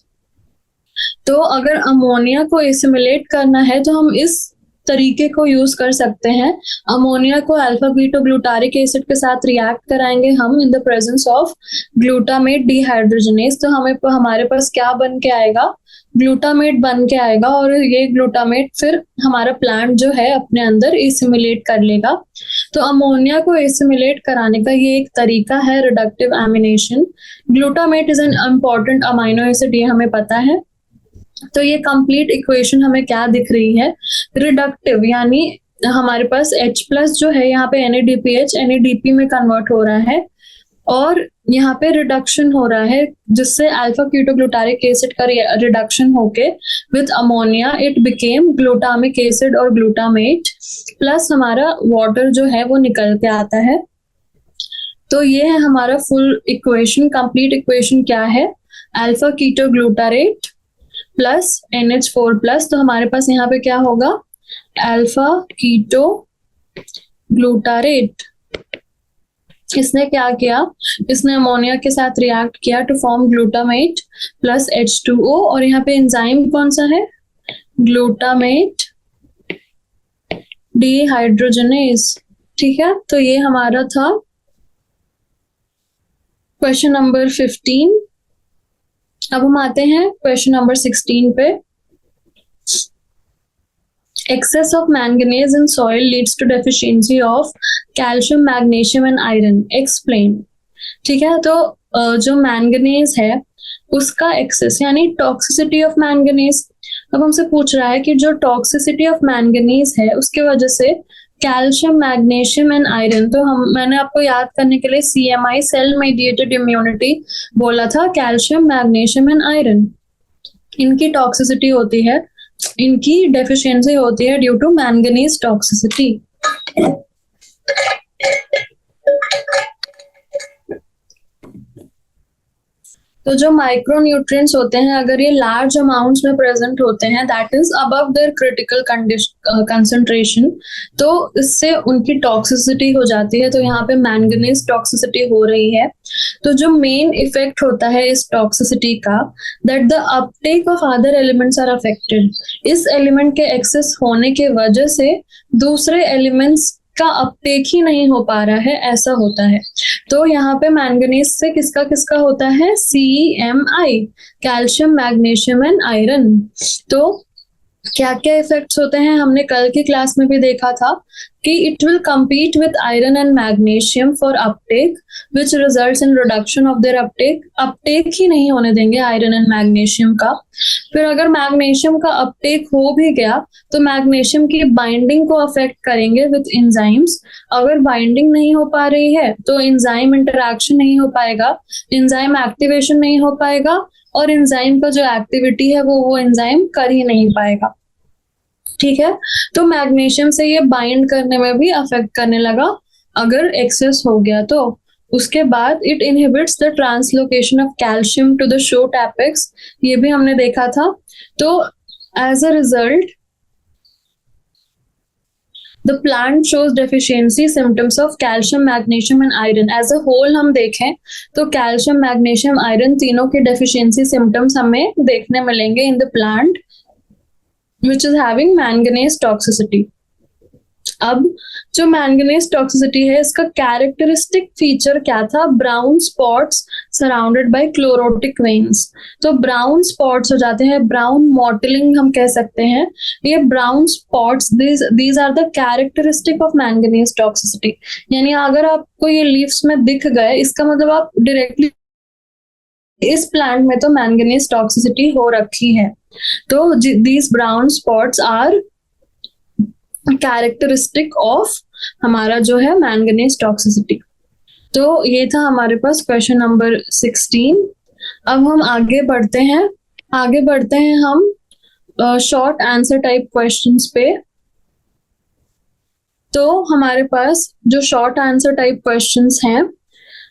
तो अगर अमोनिया को एसिमिलेट करना है तो हम इस तरीके को यूज कर सकते हैं। अमोनिया को अल्फा कीटोग्लूटारिक एसिड के साथ रिएक्ट कराएंगे हम इन the presence of glutamate dehydrogenase. तो हमारे पास क्या बन के आएगा? ग्लूटामेट बन के आएगा, और ये ग्लूटामेट फिर हमारा प्लांट जो है अपने अंदर एसिमिलेट कर लेगा। तो अमोनिया को एसिमिलेट कराने का ये एक तरीका है reductive ammunition. Glutamate is an important amino acid, ये हमें पता है। तो ये कंप्लीट इक्वेशन हमें क्या दिख रही है? रिडक्टिव यानी हमारे पास H+ जो है यहाँ पे NADPH NADP में कन्वर्ट हो रहा है, और यहाँ पे रिडक्शन हो रहा है जिससे अल्फा कीटोग्लूटारिक एसिड का रिडक्शन होके with ammonia it became glutamic acid और ग्लूटामेट, प्लस हमारा वाटर जो है वो निकल के आता है। तो ये है हमारा फुल इक्वेशन। कंप्लीट इक्वेशन क्या है? Alpha ketoglutarate plus NH4 plus, तो हमारे पास यहाँ पे क्या होगा? Alpha keto glutarate. इसने क्या किया? इसने अमोनिया के साथ रिएक्ट किया to form glutamate plus H2O, और यहाँ पे एंजाइम कौन सा है? Glutamate dehydrogenase. ठीक है, तो ये हमारा था क्वेश्चन नंबर 15। अब हम आते हैं क्वेश्चन नंबर 16 पे। Excess of manganese in soil leads to deficiency of calcium, magnesium and iron. Explain. ठीक है, तो जो मैंगनीज है उसका एक्सेस यानी टॉक्सिसिटी ऑफ मैंगनीज। अब हमसे पूछ रहा है कि जो टॉक्सिसिटी ऑफ मैंगनीज है उसके वजह से कैल्शियम, मैग्नीशियम एंड आयरन, तो मैंने आपको याद करने के लिए CMI सेल मेडिएटेड इम्यूनिटी बोला था। कैल्शियम, मैग्नीशियम एंड आयरन, इनकी टॉक्सिसिटी होती है, इनकी डेफिशिएंसी होती है ड्यू टू मैंगनीज टॉक्सिसिटी। तो जो माइक्रो न्यूट्रिएंट्स होते हैं अगर ये लार्ज अमाउंट्स में प्रेजेंट होते हैं, that is above their critical concentration, तो इससे उनकी टॉक्सिसिटी हो जाती है। तो यहाँ पे मैंगनीज टॉक्सिसिटी हो रही है। तो जो मेन इफेक्ट होता है इस टॉक्सिसिटी का, that the uptake of other elements are affected. इस एलिमेंट के एक्सेस होने के वजह से दूसरे एलिमेंट्स का अपटेक ही नहीं हो पा रहा है, ऐसा होता है। तो यहाँ पे मैंगनीज से किसका किसका होता है? CMI, calcium, magnesium and iron. तो क्या क्या इफेक्ट्स होते हैं हमने कल की क्लास में भी देखा था कि it will compete with iron and magnesium for uptake which results in reduction of their uptake। Uptake ही नहीं होने देंगे आयरन एंड मैग्नीशियम का। फिर अगर मैग्नीशियम का अपटेक हो भी गया तो मैग्नीशियम की बाइंडिंग को अफेक्ट करेंगे विथ एंजाइम्स। अगर बाइंडिंग नहीं हो पा रही है तो एंजाइम इंटरैक्शन नहीं हो पाएगा, एंजाइम एक्टिवेशन नहीं हो पाएगा, और एंजाइम का जो एक्टिविटी है वो एंजाइम कर ही नहीं पाएगा। ठीक है, तो मैग्नीशियम से ये बाइंड करने में भी अफेक्ट करने लगा अगर एक्सेस हो गया तो। उसके बाद it inhibits the translocation of calcium to the shoot apex, ये भी हमने देखा था। तो as a result the plant shows deficiency symptoms of calcium, magnesium and iron. As a whole हम देखें तो कैल्शियम, मैग्नीशियम, आयरन तीनों के डेफिशिएंसी सिम्टम्स हमें देखने मिलेंगे in the plant which is having manganese toxicity। अब जो मैंगनीज टॉक्सिसिटी है इसका कैरेक्टरिस्टिक फीचर क्या था? Brown spots surrounded by chlorotic veins. तो ब्राउन स्पॉट्स हो जाते हैं, ब्राउन मॉटलिंग हम कह सकते हैं। ये brown spots these are the characteristic of manganese toxicity. यानी अगर आपको ये लीव्स में दिख गए इसका मतलब आप डायरेक्टली इस प्लांट में तो मैंगनीज टॉक्सिसिटी हो रखी है। तो these brown spots are characteristic of हमारा जो है मैंगनीज टॉक्सिसिटी। तो ये था हमारे पास क्वेश्चन नंबर 16। अब हम आगे बढ़ते हैं हम शॉर्ट आंसर टाइप क्वेश्चंस पे। तो हमारे पास जो शॉर्ट आंसर टाइप क्वेश्चंस हैं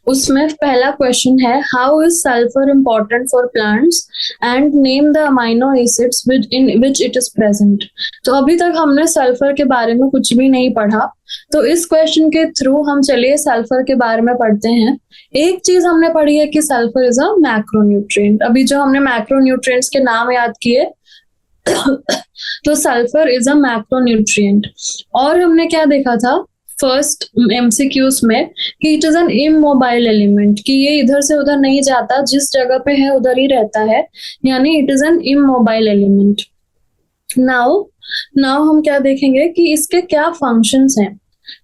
उसमें पहला क्वेश्चन है, how is sulphur important for plants and name the amino acids in which it is present. तो अभी तक हमने सल्फर के बारे में कुछ भी नहीं पढ़ा, तो इस क्वेश्चन के थ्रू हम चलिए सल्फर के बारे में पढ़ते हैं। एक चीज हमने पढ़ी है कि सल्फर इज अ मैक्रोन्यूट्रिएंट। अभी जो हमने मैक्रोन्यूट्रिएंट्स के नाम याद किए तो सल्फर इज अ मैक्रोन्यूट्रिएंट। और हमने क्या देखा था फर्स्ट MCQs में कि it is an immobile element, कि ये इधर से उधर नहीं जाता, जिस जगह पे है उधर ही रहता है, यानी it is an immobile element. Now हम क्या देखेंगे कि इसके क्या फंक्शंस हैं।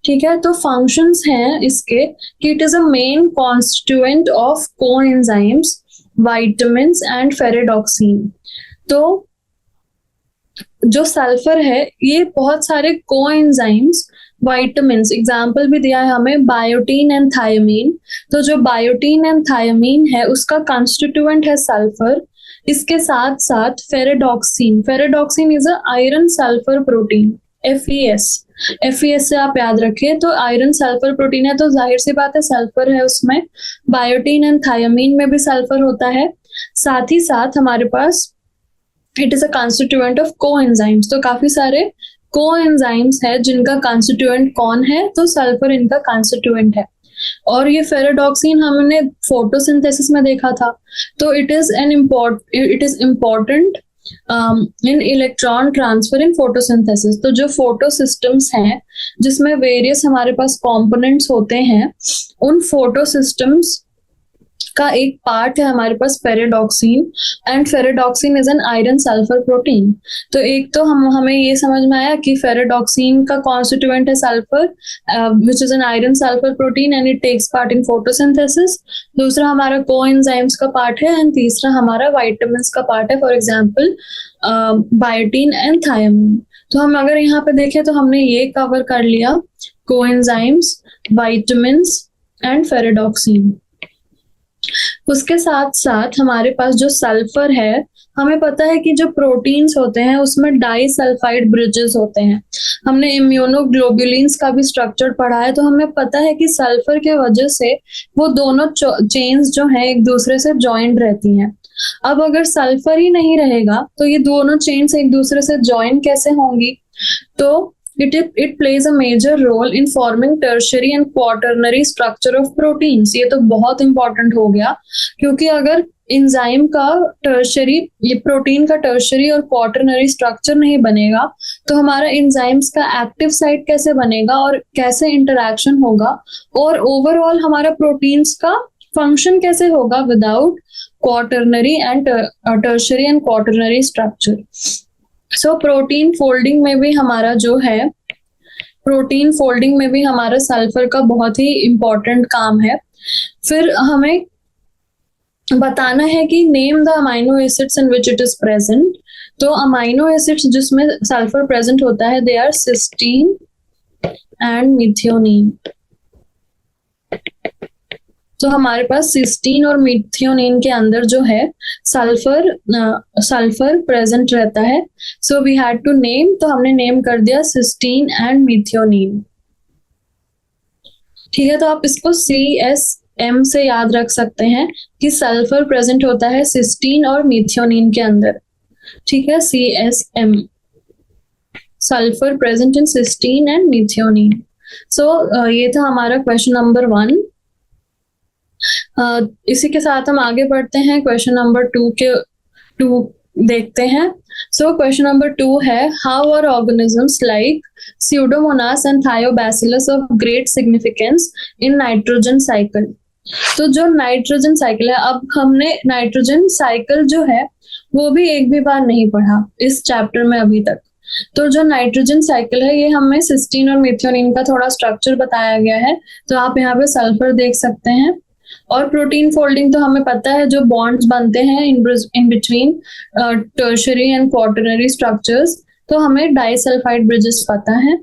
ठीक है, तो फंक्शंस हैं इसके कि it is a main constituent of coenzymes, vitamins and ferredoxin. तो जो सल्फर है ये बहुत सारे कोएंजाइम्स वाइटामिन्स, एग्जाम्पल भी दिया है हमें बायोटीन एंड थायमीन। तो जो बायोटीन एंड थायमीन है उसका कॉन्स्टिट्यूएंट है सल्फर। इसके साथ साथ ferredoxin, ferredoxin is a iron sulphur protein, FeS। FeS से आप याद रखिए, तो आयरन सल्फर प्रोटीन है तो जाहिर सी बात है सल्फर है उसमें। बायोटीन एंड थायमीन में भी सल्फर होता है। साथ ही साथ हमारे पास it is a constituent of coenzymes, तो काफी सारे कोएंजाइम्स है जिनका कॉन्स्टिट्यूएंट कौन है, तो सल्फर इनका कॉन्स्टिट्यूएंट है। और ये फेरेडॉक्सिन हमने फोटोसिंथेसिस में देखा था, तो it is important in electron transfer in photosynthesis. तो जो फोटो सिस्टम्स हैं जिसमें वेरियस हमारे पास कंपोनेंट्स होते हैं, उन फोटो सिस्टम्स का एक पार्ट है हमारे पास ferredoxin, and ferredoxin is an iron sulphur protein. तो एक तो हमें ये समझ में आया कि फेरेडॉक्सिन का कॉन्स्टिट्यूएंट है sulphur, which is an iron sulphur protein and it takes part in photosynthesis. दूसरा हमारा कोएंजाइम्स का पार्ट है, एंड तीसरा हमारा वाइटामिन्स का पार्ट है, for example biotin and thiamine. तो हम अगर यहाँ पे देखें तो हमने ये कवर कर लिया, कोएंजाइम्स, वाइटामिन्स एंड फेरेडॉक्सिन। उसके साथ साथ हमारे पास जो सल्फर है, हमें पता है कि जो प्रोटीन्स होते हैं उसमें डाइसल्फाइड ब्रिजेस होते हैं। हमने इम्यूनोग्लोबुलिन्स का भी स्ट्रक्चर पढ़ा है, तो हमें पता है कि सल्फर के वजह से वो दोनों चेन्स जो हैं एक दूसरे से ज्वाइंट रहती हैं। अब अगर सल्फर ही नहीं रहेगा तो ये दोनों चेन्स एक दूसरे से ज्वाइन कैसे होंगी? तो it plays a major role in forming tertiary and quaternary structure of proteins। ये तो बहुत इंपॉर्टेंट हो गया, क्योंकि अगर इंजाइम का टर्शरी, ये प्रोटीन का टर्शरी और क्वाटरनरी स्ट्रक्चर नहीं बनेगा तो हमारा इंजाइम्स का एक्टिव साइट कैसे बनेगा और कैसे इंटरेक्शन होगा, और ओवरऑल हमारा प्रोटीन्स का फंक्शन कैसे होगा without quaternary and tertiary and quaternary structure. So protein folding में भी हमारा जो है, प्रोटीन फोल्डिंग में भी हमारा सल्फर का बहुत ही इंपॉर्टेंट काम है। फिर हमें बताना है कि name the amino acids in which it is present. तो अमाइनो एसिड्स जिसमें सल्फर प्रेजेंट होता है, they are cysteine and methionine. तो हमारे पास सिस्टीन और मिथियोनिन के अंदर जो है सल्फर प्रेजेंट रहता है। So we had to name, तो हमने नेम कर दिया सिस्टीन एंड मिथियोनिन। ठीक है, तो आप इसको CSM से याद रख सकते हैं कि सल्फर प्रेजेंट होता है सिस्टीन और मिथियोनिन के अंदर। ठीक है, CSM, sulphur present in cysteine and methionine. So ये था हमारा क्वेश्चन नंबर 1। इसी के साथ हम आगे बढ़ते हैं, क्वेश्चन नंबर 2 देखते हैं। सो क्वेश्चन नंबर 2 है, how are organisms like Pseudomonas and Thiobacillus of great significance in nitrogen cycle. तो जो नाइट्रोजन साइकिल है, अब हमने नाइट्रोजन साइकिल जो है वो भी एक भी बार नहीं पढ़ा इस चैप्टर में अभी तक। तो जो नाइट्रोजन साइकिल है, ये हमें सिस्टीन और मिथियोनिन का थोड़ा स्ट्रक्चर बताया गया है। तो आप यहाँ पे सल्फर देख सकते हैं, और प्रोटीन फोल्डिंग तो हमें पता है, जो बॉन्ड्स बनते हैं in between tertiary and quaternary structures, तो हमें डाइसल्फाइड ब्रिजेस पता है।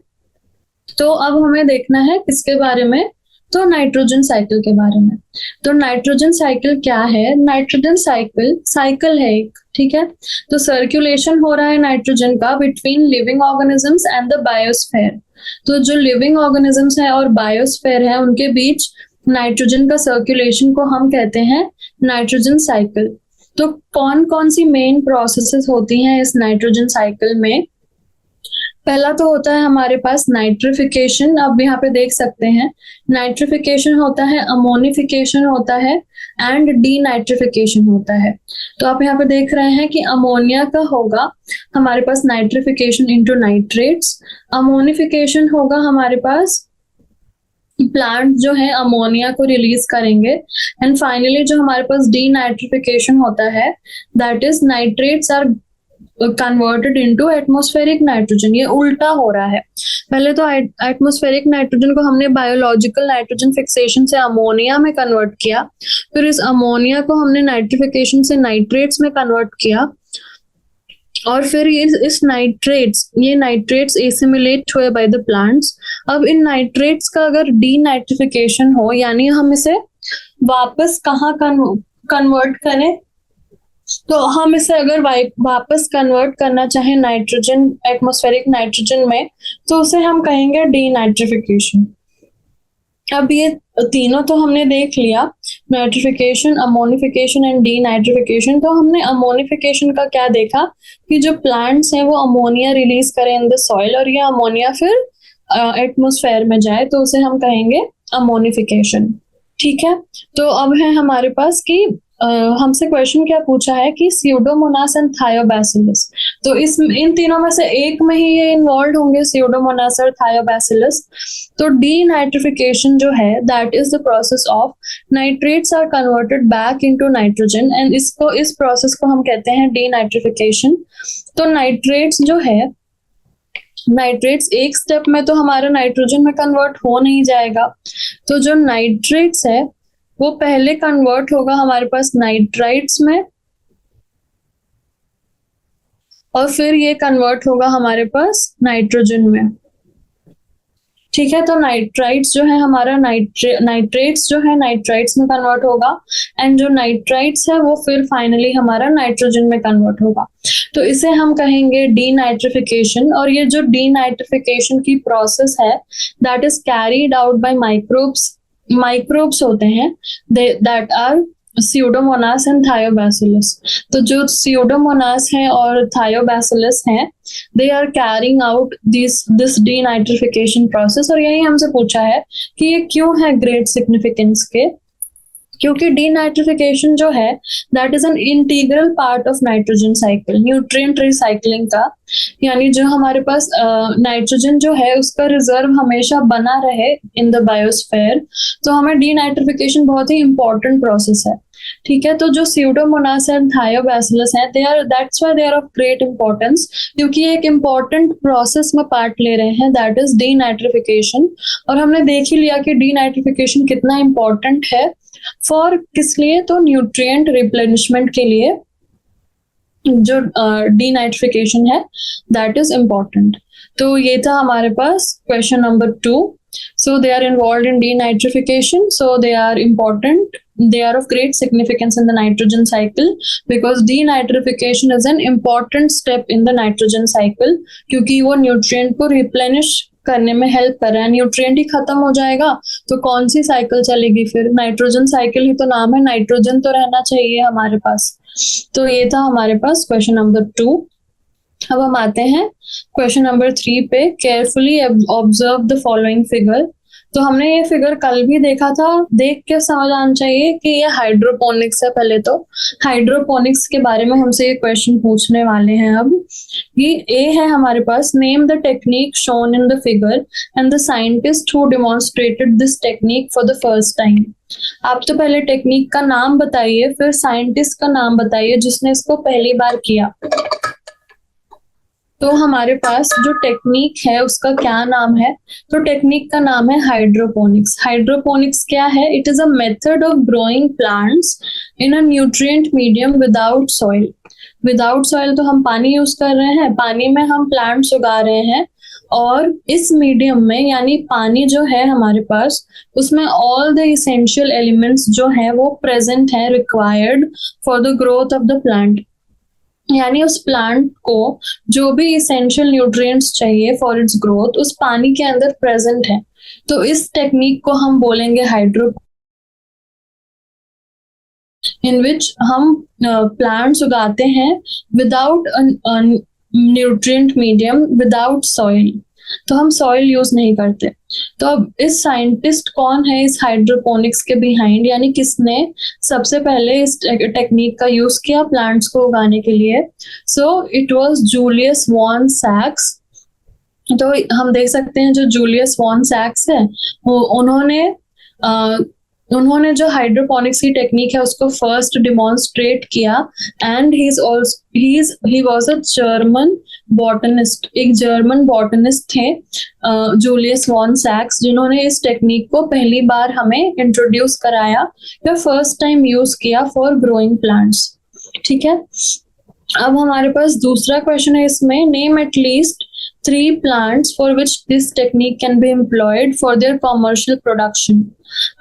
तो अब हमें देखना है किसके बारे में, तो नाइट्रोजन साइकिल के बारे में। तो नाइट्रोजन साइकिल क्या है? नाइट्रोजन साइकिल है एक, ठीक है। तो सर्कुलेशन हो रहा है नाइट्रोजन का between living organisms and the biosphere. तो जो लिविंग ऑर्गेनिजम्स है और बायोस्फेयर है, उनके बीच नाइट्रोजन का सर्कुलेशन को हम कहते हैं नाइट्रोजन साइकिल। तो कौन कौन सी मेन प्रोसेसेस होती हैं इस नाइट्रोजन साइकिल में? पहला तो होता है हमारे पास नाइट्रिफिकेशन। अब यहाँ पे देख सकते हैं, नाइट्रिफिकेशन होता है, अमोनिफिकेशन होता है एंड डीनाइट्रिफिकेशन होता है। तो आप यहाँ पे देख रहे हैं कि अमोनिया का होगा हमारे पास नाइट्रिफिकेशन इनटू नाइट्रेट्स, अमोनिफिकेशन होगा हमारे पास, प्लांट जो है अमोनिया को रिलीज करेंगे, एंड फाइनली जो हमारे पास डीनाइट्रिफिकेशन होता है, that is nitrates are converted into atmospheric nitrogen. ये उल्टा हो रहा है, पहले तो एटमॉस्फेरिक नाइट्रोजन को हमने बायोलॉजिकल नाइट्रोजन फिक्सेशन से अमोनिया में कन्वर्ट किया, फिर इस अमोनिया को हमने नाइट्रिफिकेशन से नाइट्रेट्स में कन्वर्ट किया, और फिर ये नाइट्रेट्स एसिमिलेट हुए बाय द प्लांट्स। अब इन नाइट्रेट्स का अगर डीनाइट्रिफिकेशन हो, यानी हम इसे वापस कहाँ कन्वर्ट करें, तो हम इसे अगर वापस कन्वर्ट करना चाहें नाइट्रोजन, एटमॉस्फेरिक नाइट्रोजन में, तो उसे हम कहेंगे डीनाइट्रिफिकेशन। अब ये तीनों तो हमने देख लिया, नाइट्रिफिकेशन, अमोनिफिकेशन एंड डीनाइट्रिफिकेशन। तो हमने अमोनिफिकेशन का क्या देखा कि जो प्लांट्स हैं वो अमोनिया रिलीज करें इन द सॉइल, और ये अमोनिया फिर एटमॉस्फेयर में जाए, तो उसे हम कहेंगे अमोनिफिकेशन। ठीक है, तो अब है हमारे पास कि हमसे क्वेश्चन क्या पूछा है कि स्यूडोमोनास एंड थायोबैसिलस, तो इन तीनों में से एक में ही ये इन्वॉल्व होंगे, स्यूडोमोनास और थायोबैसिलस। तो डीनाइट्रिफिकेशन जो है that is the process of nitrates are converted back into nitrogen, and इस प्रोसेस को हम कहते हैं डीनाइट्रिफिकेशन। तो नाइट्रेट्स एक स्टेप में तो हमारा नाइट्रोजन में कन्वर्ट हो नहीं जाएगा, तो जो नाइट्रेट्स है वो पहले कन्वर्ट होगा हमारे पास नाइट्राइट्स में, और फिर ये कन्वर्ट होगा हमारे पास नाइट्रोजन में। ठीक है, तो नाइट्राइट्स जो है हमारा नाइट्रेट्स जो है नाइट्राइट्स में कन्वर्ट होगा, एंड जो नाइट्राइट्स है वो फिर फाइनली हमारा नाइट्रोजन में कन्वर्ट होगा। तो इसे हम कहेंगे डीनाइट्रिफिकेशन। और ये जो डीनाइट्रिफिकेशन की प्रोसेस है that is carried out by microbes होते हैं, that are Pseudomonas and Thiobacillus. तो जो स्यूडोमोनास है और थायोबैसिलस हैं, they are carrying out this denitrification process. और यही हमसे पूछा है कि ये क्यों है ग्रेट सिग्निफिकेंस के, क्योंकि डीनाइट्रिफिकेशन जो है that is an integral part of nitrogen cycle, nutrient recycling का। यानी जो हमारे पास नाइट्रोजन जो है उसका रिजर्व हमेशा बना रहे इन द बायोस्फीयर, तो हमें डीनाइट्रिफिकेशन बहुत ही इंपॉर्टेंट प्रोसेस है। ठीक है, तो जो स्यूडोमोनास एंड थायोबैसिलस हैं, that's why they are of great importance, क्योंकि एक इंपॉर्टेंट प्रोसेस में पार्ट ले रहे हैं दैट इज डीनाइट्रिफिकेशन। और हमने देख ही लिया कि डीनाइट्रिफिकेशन कितना इंपॉर्टेंट है फॉर किस लिए, तो न्यूट्रिएंट रिप्लेनिशमेंट के लिए जो डीनाइट्रिफिकेशन है दैट इज इम्पॉर्टेंट। तो ये था हमारे पास question number 2। So they are involved in denitrification, so they are important, they are of great significance in the nitrogen cycle, because denitrification is an important step in the nitrogen cycle, क्योंकि वो nutrient को replenish करने में help कर रहा है। Nutrient ही खत्म हो जाएगा तो कौन सी साइकिल चलेगी फिर, नाइट्रोजन साइकिल ही तो नाम है, नाइट्रोजन तो रहना चाहिए हमारे पास। तो ये था हमारे पास क्वेश्चन नंबर 2। अब हम आते हैं क्वेश्चन नंबर 3 पे। Carefully observe the following figure. तो हमने ये फिगर कल भी देखा था, देख के समझ आना चाहिए कि ये हाइड्रोपोनिक्स है। पहले तो हाइड्रोपोनिक्स के बारे में हमसे ये क्वेश्चन पूछने वाले हैं। अब ये ए है हमारे पास, name the technique shown in the figure and the scientist who demonstrated this technique for the first time. आप तो पहले टेक्निक का नाम बताइए, फिर साइंटिस्ट का नाम बताइए जिसने इसको पहली बार किया। तो हमारे पास जो टेक्निक है उसका क्या नाम है, तो टेक्निक का नाम है हाइड्रोपोनिक्स। हाइड्रोपोनिक्स क्या है? It is a method of growing plants in a nutrient medium without soil. Without soil तो हम पानी यूज कर रहे हैं, पानी में हम प्लांट्स उगा रहे हैं, और इस मीडियम में यानी पानी जो है हमारे पास उसमें ऑल द इसेंशियल एलिमेंट्स जो है वो प्रेजेंट है, required for the growth of the plant. यानी उस प्लांट को जो भी इसेंशियल न्यूट्रिएंट्स चाहिए फॉर इट्स ग्रोथ उस पानी के अंदर प्रेजेंट है। तो इस टेक्निक को हम बोलेंगे हाइड्रो, इन विच हम प्लांट्स उगाते हैं without nutrient medium, without soil. तो हम सॉइल यूज नहीं करते। तो अब इस साइंटिस्ट कौन है इस हाइड्रोपोनिक्स के बिहाइंड, यानी किसने सबसे पहले इस टेक्निक का यूज किया प्लांट्स को उगाने के लिए? So it was Julius von सैक्स। तो हम देख सकते हैं जो जूलियस वॉन सैक्स है वो उन्होंने जो हाइड्रोपोनिक्स की टेक्निक है उसको फर्स्ट डिमॉन्स्ट्रेट किया, and he was a German botanist. एक जर्मन बॉटनिस्ट थे जूलियस वॉन सैक्स, जिन्होंने इस टेक्निक को पहली बार हमें इंट्रोड्यूस कराया या फर्स्ट टाइम यूज किया फॉर ग्रोइंग प्लांट्स। ठीक है, अब हमारे पास दूसरा क्वेश्चन है इसमें, name at least 3 plants for which this technique can be employed for their commercial production।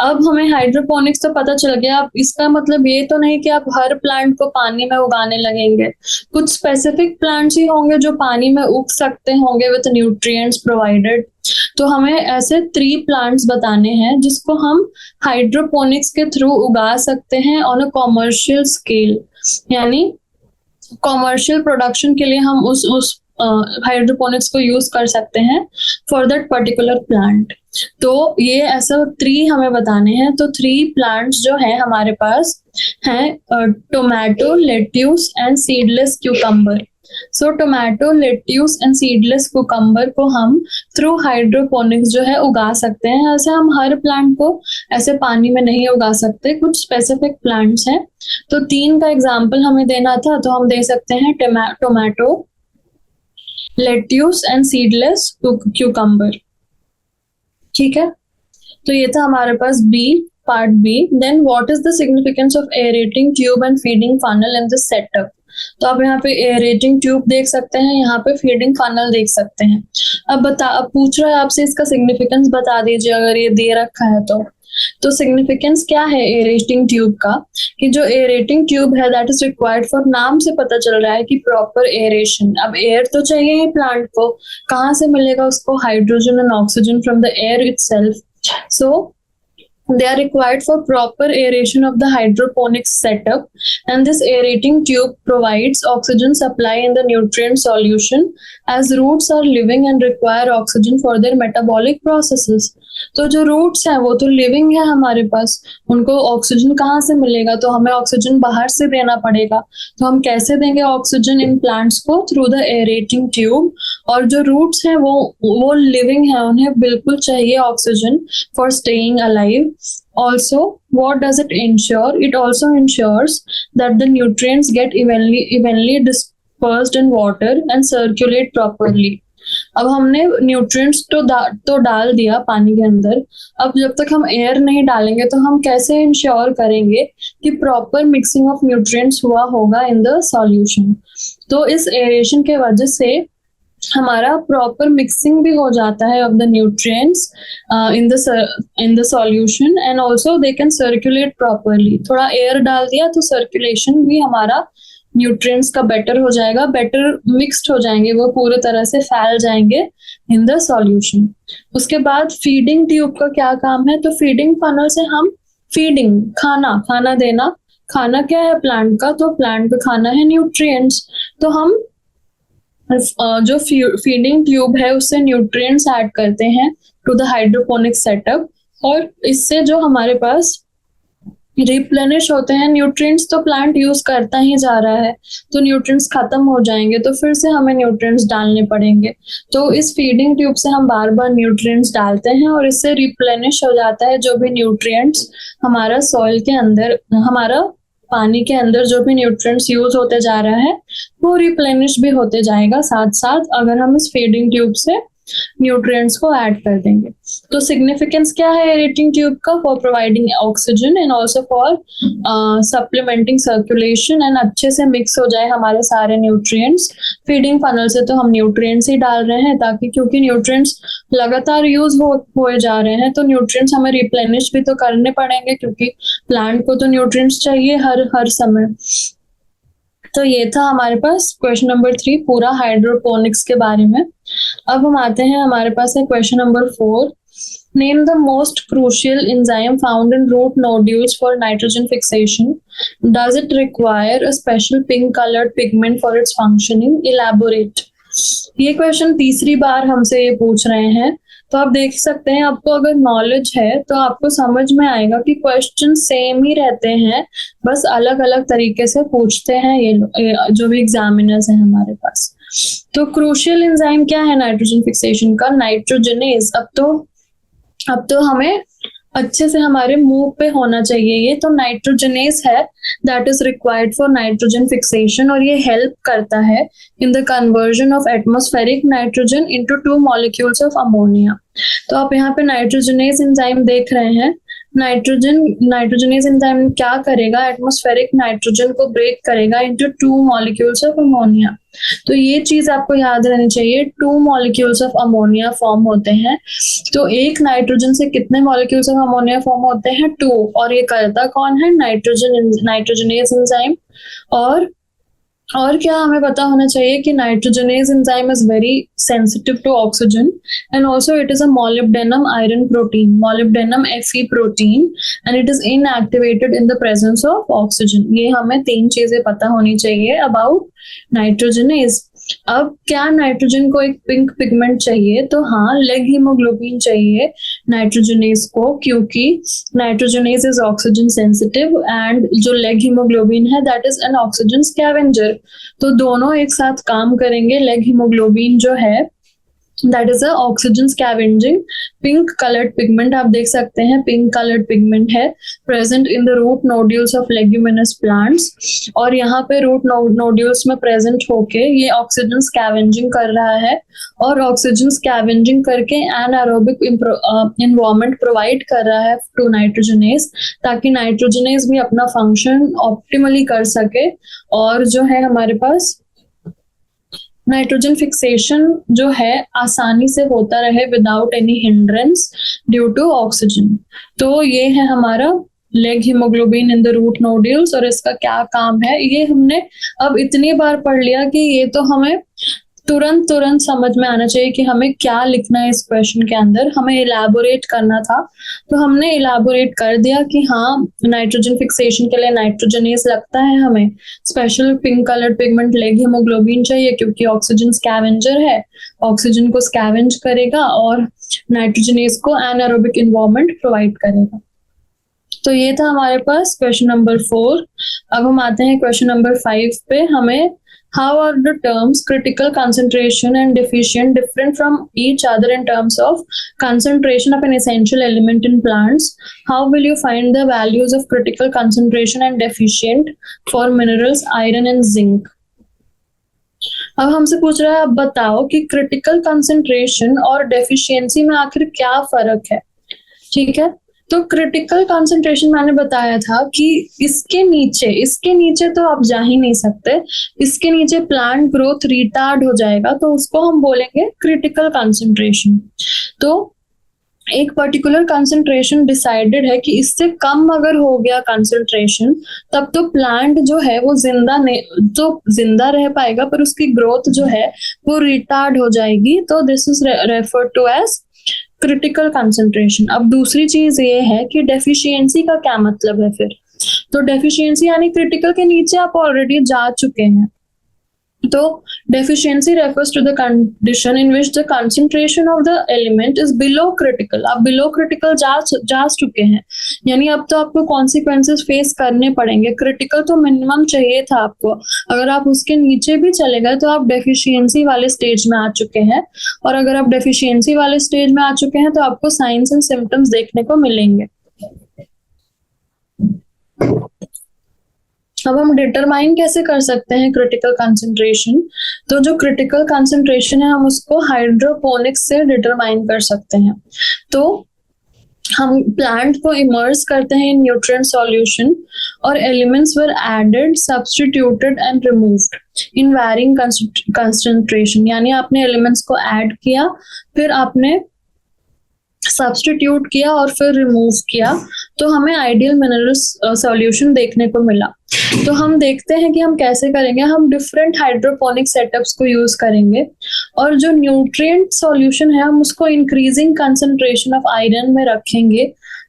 अब हमें हाइड्रोपोनिक्स तो पता चल गया, अब इसका मतलब ये तो नहीं कि आप हर प्लांट को पानी में उगाने लगेंगे, कुछ स्पेसिफिक प्लांट्स ही होंगे जो पानी में उग सकते होंगे विद न्यूट्रिएंट्स प्रोवाइडेड। तो हमें ऐसे 3 प्लांट्स बताने हैं जिसको हम हाइड्रोपोनिक्स के थ्रू उगा सकते हैं ऑन अ कॉमर्शियल स्केल, यानी कॉमर्शियल प्रोडक्शन के लिए हम उस हाइड्रोपोनिक्स को यूज कर सकते हैं फॉर दैट पर्टिकुलर प्लांट। तो ये ऐसा 3 हमें बताने हैं। तो 3 प्लांट्स जो है हमारे पास हैं tomato, lettuce and seedless cucumber. So tomato, lettuce and seedless cucumber को हम थ्रू हाइड्रोपोनिक्स जो है उगा सकते हैं। ऐसे हम हर प्लांट को ऐसे पानी में नहीं उगा सकते, कुछ स्पेसिफिक प्लांट्स हैं। तो 3 का एग्जाम्पल हमें देना था, तो हम दे सकते हैं tomato, lettuce and seedless cucumber. ठीक है, तो ये था हमारे पास part B. Then what is the significance of aerating tube and feeding funnel in this setup. तो आप यहाँ पे एरेटिंग ट्यूब देख सकते हैं, यहाँ पे फीडिंग फनल देख सकते हैं। अब पूछ रहा है आपसे इसका सिग्निफिकेंस बता दीजिए अगर ये दे रखा है तो सिग्निफिकेंस क्या है एरेटिंग ट्यूब का, कि जो एरेटिंग ट्यूब है दैट इज रिक्वायर्ड फॉर, नाम से पता चल रहा है कि प्रॉपर एरेशन। अब एयर तो चाहिए ही प्लांट को, कहाँ से मिलेगा उसको, hydrogen and oxygen from the air itself. So they are required for proper aeration of the hydroponics setup, and this aerating tube provides oxygen supply in the nutrient solution as roots are living and require oxygen for their metabolic processes। तो जो roots हैं वो तो living है हमारे पास, उनको oxygen कहाँ से मिलेगा, तो हमें ऑक्सीजन बाहर से देना पड़ेगा। तो हम कैसे देंगे ऑक्सीजन इन प्लांट्स को, थ्रू द एरेटिंग ट्यूब। और जो रूट्स हैं वो लिविंग है, उन्हें बिल्कुल चाहिए oxygen for staying alive. Also, what does it ensure? It also ensures that the nutrients get evenly dispersed in water and circulate properly। अब हमने न्यूट्रिएंट्स तो डाल दिया पानी के अंदर, अब जब तक हम एयर नहीं डालेंगे तो हम कैसे इंश्योर करेंगे कि प्रॉपर मिक्सिंग ऑफ न्यूट्रिएंट्स हुआ होगा इन द सॉल्यूशन। तो इस एरेशन के वजह से हमारा प्रॉपर मिक्सिंग भी हो जाता है of the nutrients in the solution, and also they can circulate properly. थोड़ा एयर डाल दिया तो सर्कुलेशन भी हमारा न्यूट्रिएंट्स का बेटर हो जाएगा, बेटर मिक्स्ड हो जाएंगे, वो पूरे तरह से फैल जाएंगे इन द सॉल्यूशन। उसके बाद फीडिंग ट्यूब का क्या काम है, तो फीडिंग फनल से हम फीडिंग खाना देना, खाना क्या है प्लांट का, तो प्लांट का खाना है न्यूट्रिएंट्स। तो हम जो फीडिंग ट्यूब है उससे न्यूट्रिएंट्स ऐड करते हैं टू द हाइड्रोपोनिक सेटअप, और इससे जो हमारे पास रिप्लेनिश होते हैं न्यूट्रिएंट्स, तो प्लांट यूज करता ही जा रहा है, तो न्यूट्रिएंट्स खत्म हो जाएंगे तो फिर से हमें न्यूट्रिएंट्स डालने पड़ेंगे। तो इस फीडिंग ट्यूब से हम बार बार न्यूट्रिएंट्स डालते हैं और इससे रिप्लेनिश हो जाता है जो भी न्यूट्रिएंट्स हमारा सॉइल के अंदर, हमारा पानी के अंदर जो भी न्यूट्रिएंट्स यूज होते जा रहा है वो रिप्लेनिश भी होते जाएगा साथ साथ, अगर हम इस फीडिंग ट्यूब से न्यूट्रिएंट्स को ऐड कर देंगे। तो सिग्निफिकेंस क्या है एरेटिंग ट्यूब का, for providing oxygen and also for supplementing circulation, and अच्छे से मिक्स हो जाए हमारे सारे न्यूट्रिएंट्स। फीडिंग फनल से तो हम न्यूट्रिएंट्स ही डाल रहे हैं ताकि, क्योंकि न्यूट्रिएंट्स लगातार यूज हो जा रहे हैं, तो न्यूट्रिएंट्स हमें रिप्लेनिश भी तो करने पड़ेंगे क्योंकि प्लांट को तो न्यूट्रिएंट्स चाहिए हर समय। तो ये था हमारे पास क्वेश्चन नंबर 3 पूरा हाइड्रोपोनिक्स के बारे में। अब हम आते हैं, हमारे पास है question number 4। Name the most crucial enzyme found in root nodules for nitrogen fixation. Does it require a special pink coloured pigment for its functioning? Elaborate. ये क्वेश्चन तीसरी बार हमसे ये पूछ रहे हैं, तो आप देख सकते हैं, आपको अगर नॉलेज है तो आपको समझ में आएगा कि क्वेश्चन सेम ही रहते हैं, बस अलग अलग तरीके से पूछते हैं ये जो भी एग्जामिनर्स हैं हमारे पास। तो क्रूशियल एंजाइम क्या है नाइट्रोजन फिक्सेशन का? नाइट्रोजनेज। अब तो हमें अच्छे से हमारे मुंह पे होना चाहिए ये, तो नाइट्रोजनेज है that is required for nitrogen fixation, और ये हेल्प करता है in the conversion of atmospheric nitrogen into 2 molecules of ammonia. तो आप यहाँ पे नाइट्रोजनेज एंजाइम देख रहे हैं, नाइट्रोजनेज एंजाइम क्या करेगा, एटमॉस्फेरिक नाइट्रोजन को ब्रेक करेगा इनटू 2 मॉलिक्यूल्स ऑफ अमोनिया। तो ये चीज आपको याद रहनी चाहिए, 2 मॉलिक्यूल्स ऑफ अमोनिया फॉर्म होते हैं। तो एक नाइट्रोजन से कितने मॉलिक्यूल्स ऑफ अमोनिया फॉर्म होते हैं, 2। और ये करता कौन है, नाइट्रोजनेज एंजाइम। और क्या हमें पता होना चाहिए कि nitrogenase enzyme is very sensitive to oxygen and also it is a molybdenum iron protein, molybdenum Fe protein, and it is inactivated in the presence of oxygen. ये हमें 3 चीजें पता होनी चाहिए अबाउट नाइट्रोजनेज। अब क्या नाइट्रोजन को एक पिंक पिगमेंट चाहिए, तो हाँ, लेग हीमोग्लोबिन चाहिए नाइट्रोजनेज को, क्योंकि nitrogenase is oxygen sensitive and जो लेग हीमोग्लोबिन है that is an oxygen scavenger. तो दोनों एक साथ काम करेंगे। लेग हीमोग्लोबिन जो है that is a oxygen scavenging pink coloured pigment. आप देख सकते हैं पिंक कलर्ड पिगमेंट है present in the root nodules of leguminous plants, और यहाँ पे रूट नोड्यूल्स में प्रेजेंट होके ये ऑक्सीजन स्कैवेंजिंग कर रहा है, और ऑक्सीजन स्कैवेंजिंग करके एनारोबिक एनवायरनमेंट प्रोवाइड कर रहा है टू नाइट्रोजनेज, ताकि नाइट्रोजनेज भी अपना फंक्शन ऑप्टिमली कर सके, और जो है हमारे पास नाइट्रोजन फिक्सेशन जो है आसानी से होता रहे without any hindrance due to oxygen. तो ये है हमारा leg haemoglobin in the root nodules, और इसका क्या काम है ये हमने अब इतनी बार पढ़ लिया कि ये तो हमें तुरंत समझ में आना चाहिए कि हमें क्या लिखना है इस क्वेश्चन के अंदर। हमें इलैबोरेट करना था, तो हमने इलैबोरेट कर दिया कि हाँ, नाइट्रोजन फिक्सेशन के लिए नाइट्रोजनेज लगता है, हमें special pink coloured pigment leg haemoglobin चाहिए क्योंकि ऑक्सीजन स्कैवेंजर है, ऑक्सीजन को स्कैवेंज करेगा और नाइट्रोजनेज को एनारोबिक एनवायरनमेंट प्रोवाइड करेगा। तो ये था हमारे पास क्वेश्चन नंबर 4। अब हम आते हैं क्वेश्चन नंबर 5 पे। हमें how are the terms critical concentration and deficient different from each other in terms of concentration of an essential element in plants? How will you find the values of critical concentration and deficient for minerals iron and zinc? अब हमसे पूछ रहा है, अब बताओ कि critical concentration और deficiency में आखिर क्या फर्क है। ठीक है, तो क्रिटिकल कंसंट्रेशन मैंने बताया था कि इसके नीचे तो आप जा ही नहीं सकते, इसके नीचे प्लांट ग्रोथ रिटार्ड हो जाएगा, तो उसको हम बोलेंगे क्रिटिकल कंसंट्रेशन। तो एक पर्टिकुलर कंसंट्रेशन डिसाइडेड है कि इससे कम अगर हो गया कंसंट्रेशन, तब तो प्लांट जो है वो जिंदा रह पाएगा, पर उसकी ग्रोथ जो है वो रिटार्ड हो जाएगी। तो this is referred to as critical concentration. अब दूसरी चीज ये है कि डेफिशिएंसी का क्या मतलब है फिर। तो डेफिशिएंसी यानी क्रिटिकल के नीचे आप ऑलरेडी जा चुके हैं, तो deficiency refers to the condition in which the concentration of the element is below critical. आप बिलो क्रिटिकल जा चुके हैं, यानी अब तो आपको कॉन्सिक्वेंसेस फेस करने पड़ेंगे। क्रिटिकल तो मिनिमम चाहिए था आपको, अगर आप उसके नीचे भी चले गए तो आप डेफिशिएंसी वाले स्टेज में आ चुके हैं, और अगर आप डेफिशिएंसी वाले स्टेज में आ चुके हैं तो आपको साइंस एंड सिम्टम्स देखने को मिलेंगे। अब हम डिटरमाइन कैसे कर सकते हैं क्रिटिकल कंसंट्रेशन। तो जो क्रिटिकल कंसंट्रेशन है हम उसको हाइड्रोपोनिक्स से डिटरमाइन कर सकते हैं। तो हम प्लांट को इमर्स करते हैं इन न्यूट्रिएंट सॉल्यूशन, और elements were added, substituted and removed in varying concentration. यानी आपने एलिमेंट्स को ऐड किया, फिर आपने सब्स्टिट्यूट किया और फिर रिमूव किया, तो हमें आइडियल मिनरल सॉल्यूशन देखने को मिला। तो हम देखते हैं कि हम कैसे करेंगे। हम डिफरेंट हाइड्रोपोनिक सेटअप्स को यूज करेंगे, और जो न्यूट्रिएंट सॉल्यूशन है हम उसको इंक्रीजिंग कंसंट्रेशन ऑफ आयरन में रखेंगे,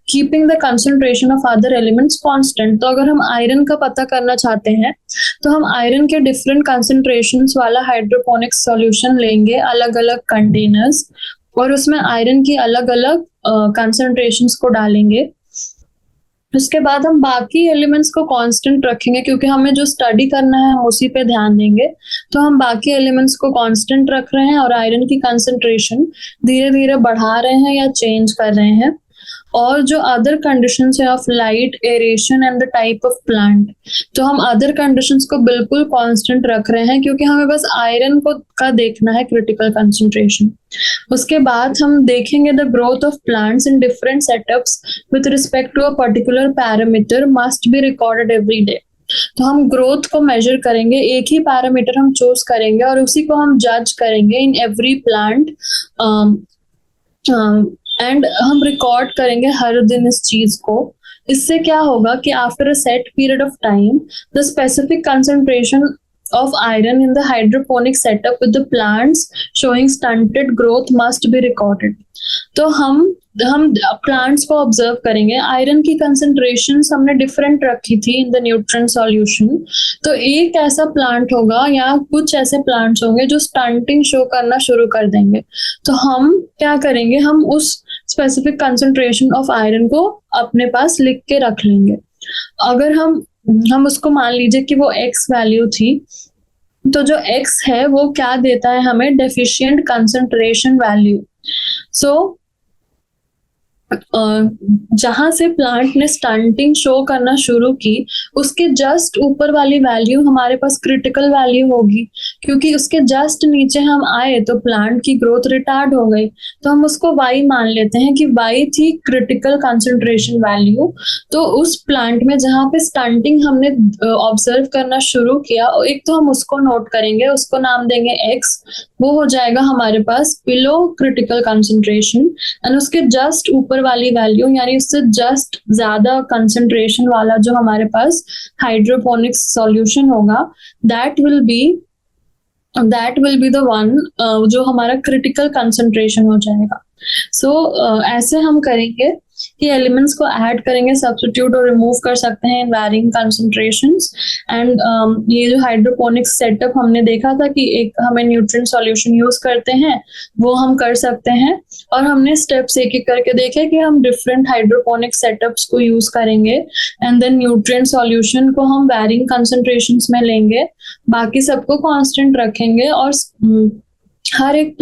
keeping the concentration of other elements constant. तो अगर हम आयरन का पता करना चाहते हैं तो हम आयरन के डिफरेंट कंसंट्रेशंस वाला हाइड्रोपोनिक सॉल्यूशन लेंगे, अलग अलग कंटेनर्स, और उसमें आयरन की अलग अलग कंसंट्रेशंस को डालेंगे। उसके बाद हम बाकी एलिमेंट्स को कांस्टेंट रखेंगे, क्योंकि हमें जो स्टडी करना है हम उसी पे ध्यान देंगे। तो हम बाकी एलिमेंट्स को कांस्टेंट रख रहे हैं और आयरन की कंसंट्रेशन धीरे धीरे बढ़ा रहे हैं या चेंज कर रहे हैं। और जो अदर कंडीशंस है of light, aeration and the type of plant, तो हम अदर कंडीशंस को बिल्कुल कांस्टेंट रख रहे हैं क्योंकि हमें बस आयरन को का देखना है क्रिटिकल कंसंट्रेशन। उसके बाद हम देखेंगे the growth of plants in different setups with respect to a particular parameter must be recorded every day. तो हम ग्रोथ को मेजर करेंगे, एक ही पैरामीटर हम चूज करेंगे और उसी को हम जज करेंगे इन एवरी प्लांट, एंड हम रिकॉर्ड करेंगे हर दिन इस चीज को। इससे क्या होगा कि after a set period of time the specific concentration of iron in the hydroponic setup with the plants showing stunted growth must be recorded। तो हम प्लांट्स को ऑब्जर्व करेंगे, आयरन की कंसंट्रेशन हमने डिफरेंट रखी थी इन द न्यूट्रिएंट सॉल्यूशन। तो एक ऐसा प्लांट होगा या कुछ ऐसे प्लांट्स होंगे जो स्टंटिंग शो करना शुरू कर देंगे। तो हम क्या करेंगे, हम उस स्पेसिफिक कंसंट्रेशन ऑफ आयरन को अपने पास लिख के रख लेंगे। अगर हम उसको मान लीजिए कि वो एक्स वैल्यू थी, तो जो एक्स है वो क्या देता है हमें, डेफिशिएंट कंसंट्रेशन वैल्यू। सो जहां से प्लांट ने स्टंटिंग शो करना शुरू की उसके जस्ट ऊपर वाली वैल्यू हमारे पास क्रिटिकल वैल्यू होगी, क्योंकि उसके जस्ट नीचे हम आए तो प्लांट की ग्रोथ रिटार्ड हो गई, तो हम उसको y मान लेते हैं कि y थी क्रिटिकल कंसंट्रेशन वैल्यू। तो उस प्लांट में जहां पे स्टंटिंग हमने ऑब्जर्व करना शुरू किया, एक तो हम उसको नोट करेंगे, उसको नाम देंगे x, वो हो जाएगा हमारे पास बिलो क्रिटिकल कंसंट्रेशन, एंड उसके जस्ट ऊपर वाली वैल्यू यानी उससे जस्ट ज्यादा कंसंट्रेशन वाला जो हमारे पास हाइड्रोपोनिक्स सॉल्यूशन होगा, that will be the one जो हमारा क्रिटिकल कंसंट्रेशन हो जाएगा। सो ऐसे हम करेंगे कि एलिमेंट्स को ऐड करेंगे, सब्स्टिट्यूट और रिमूव कर सकते हैं इन वैरिंग कंसंट्रेशंस। एंड ये जो हाइड्रोपोनिक्स सेटअप हमने देखा था कि एक हमें न्यूट्रिएंट सॉल्यूशन यूज करते हैं, वो हम कर सकते हैं। और हमने स्टेप्स एक एक करके देखे कि हम डिफरेंट हाइड्रोपोनिक सेटअप्स को यूज करेंगे एंड देन न्यूट्रिएंट सॉल्यूशन को हम वैरिंग कंसंट्रेशंस में लेंगे, बाकी सबको कांस्टेंट रखेंगे और हर एक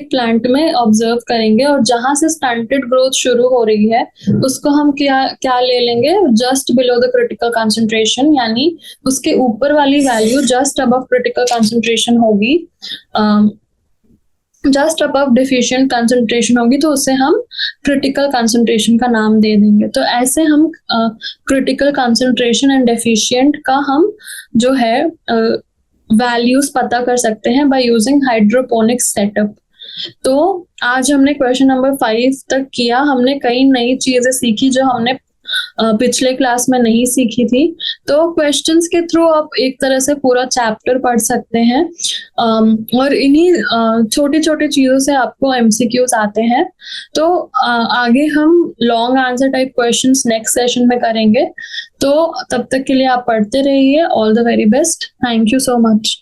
प्लांट में ऑब्जर्व करेंगे, और जहां से स्टंटेड ग्रोथ शुरू हो रही है उसको हम क्या ले लेंगे, just below the critical concentration, यानी उसके ऊपर वाली value just above critical concentration होगी, जस्ट अबव डेफिशिएंट कंसंट्रेशन होगी, तो उसे हम क्रिटिकल कंसंट्रेशन का नाम दे देंगे। तो ऐसे हम क्रिटिकल कंसंट्रेशन एंड डेफिशिएंट का हम जो है वैल्यूज पता कर सकते हैं बाय यूजिंग हाइड्रोपोनिक सेटअप। तो आज हमने क्वेश्चन नंबर 5 तक किया। हमने कई नई चीजें सीखी जो हमने पिछले क्लास में नहीं सीखी थी। तो क्वेश्चंस के थ्रू आप एक तरह से पूरा चैप्टर पढ़ सकते हैं, और इन्हीं छोटी छोटी चीजों से आपको एमसीक्यूज आते हैं। तो आगे हम long answer type questions next session में करेंगे। तो तब तक के लिए आप पढ़ते रहिए। All the very best. Thank you so much.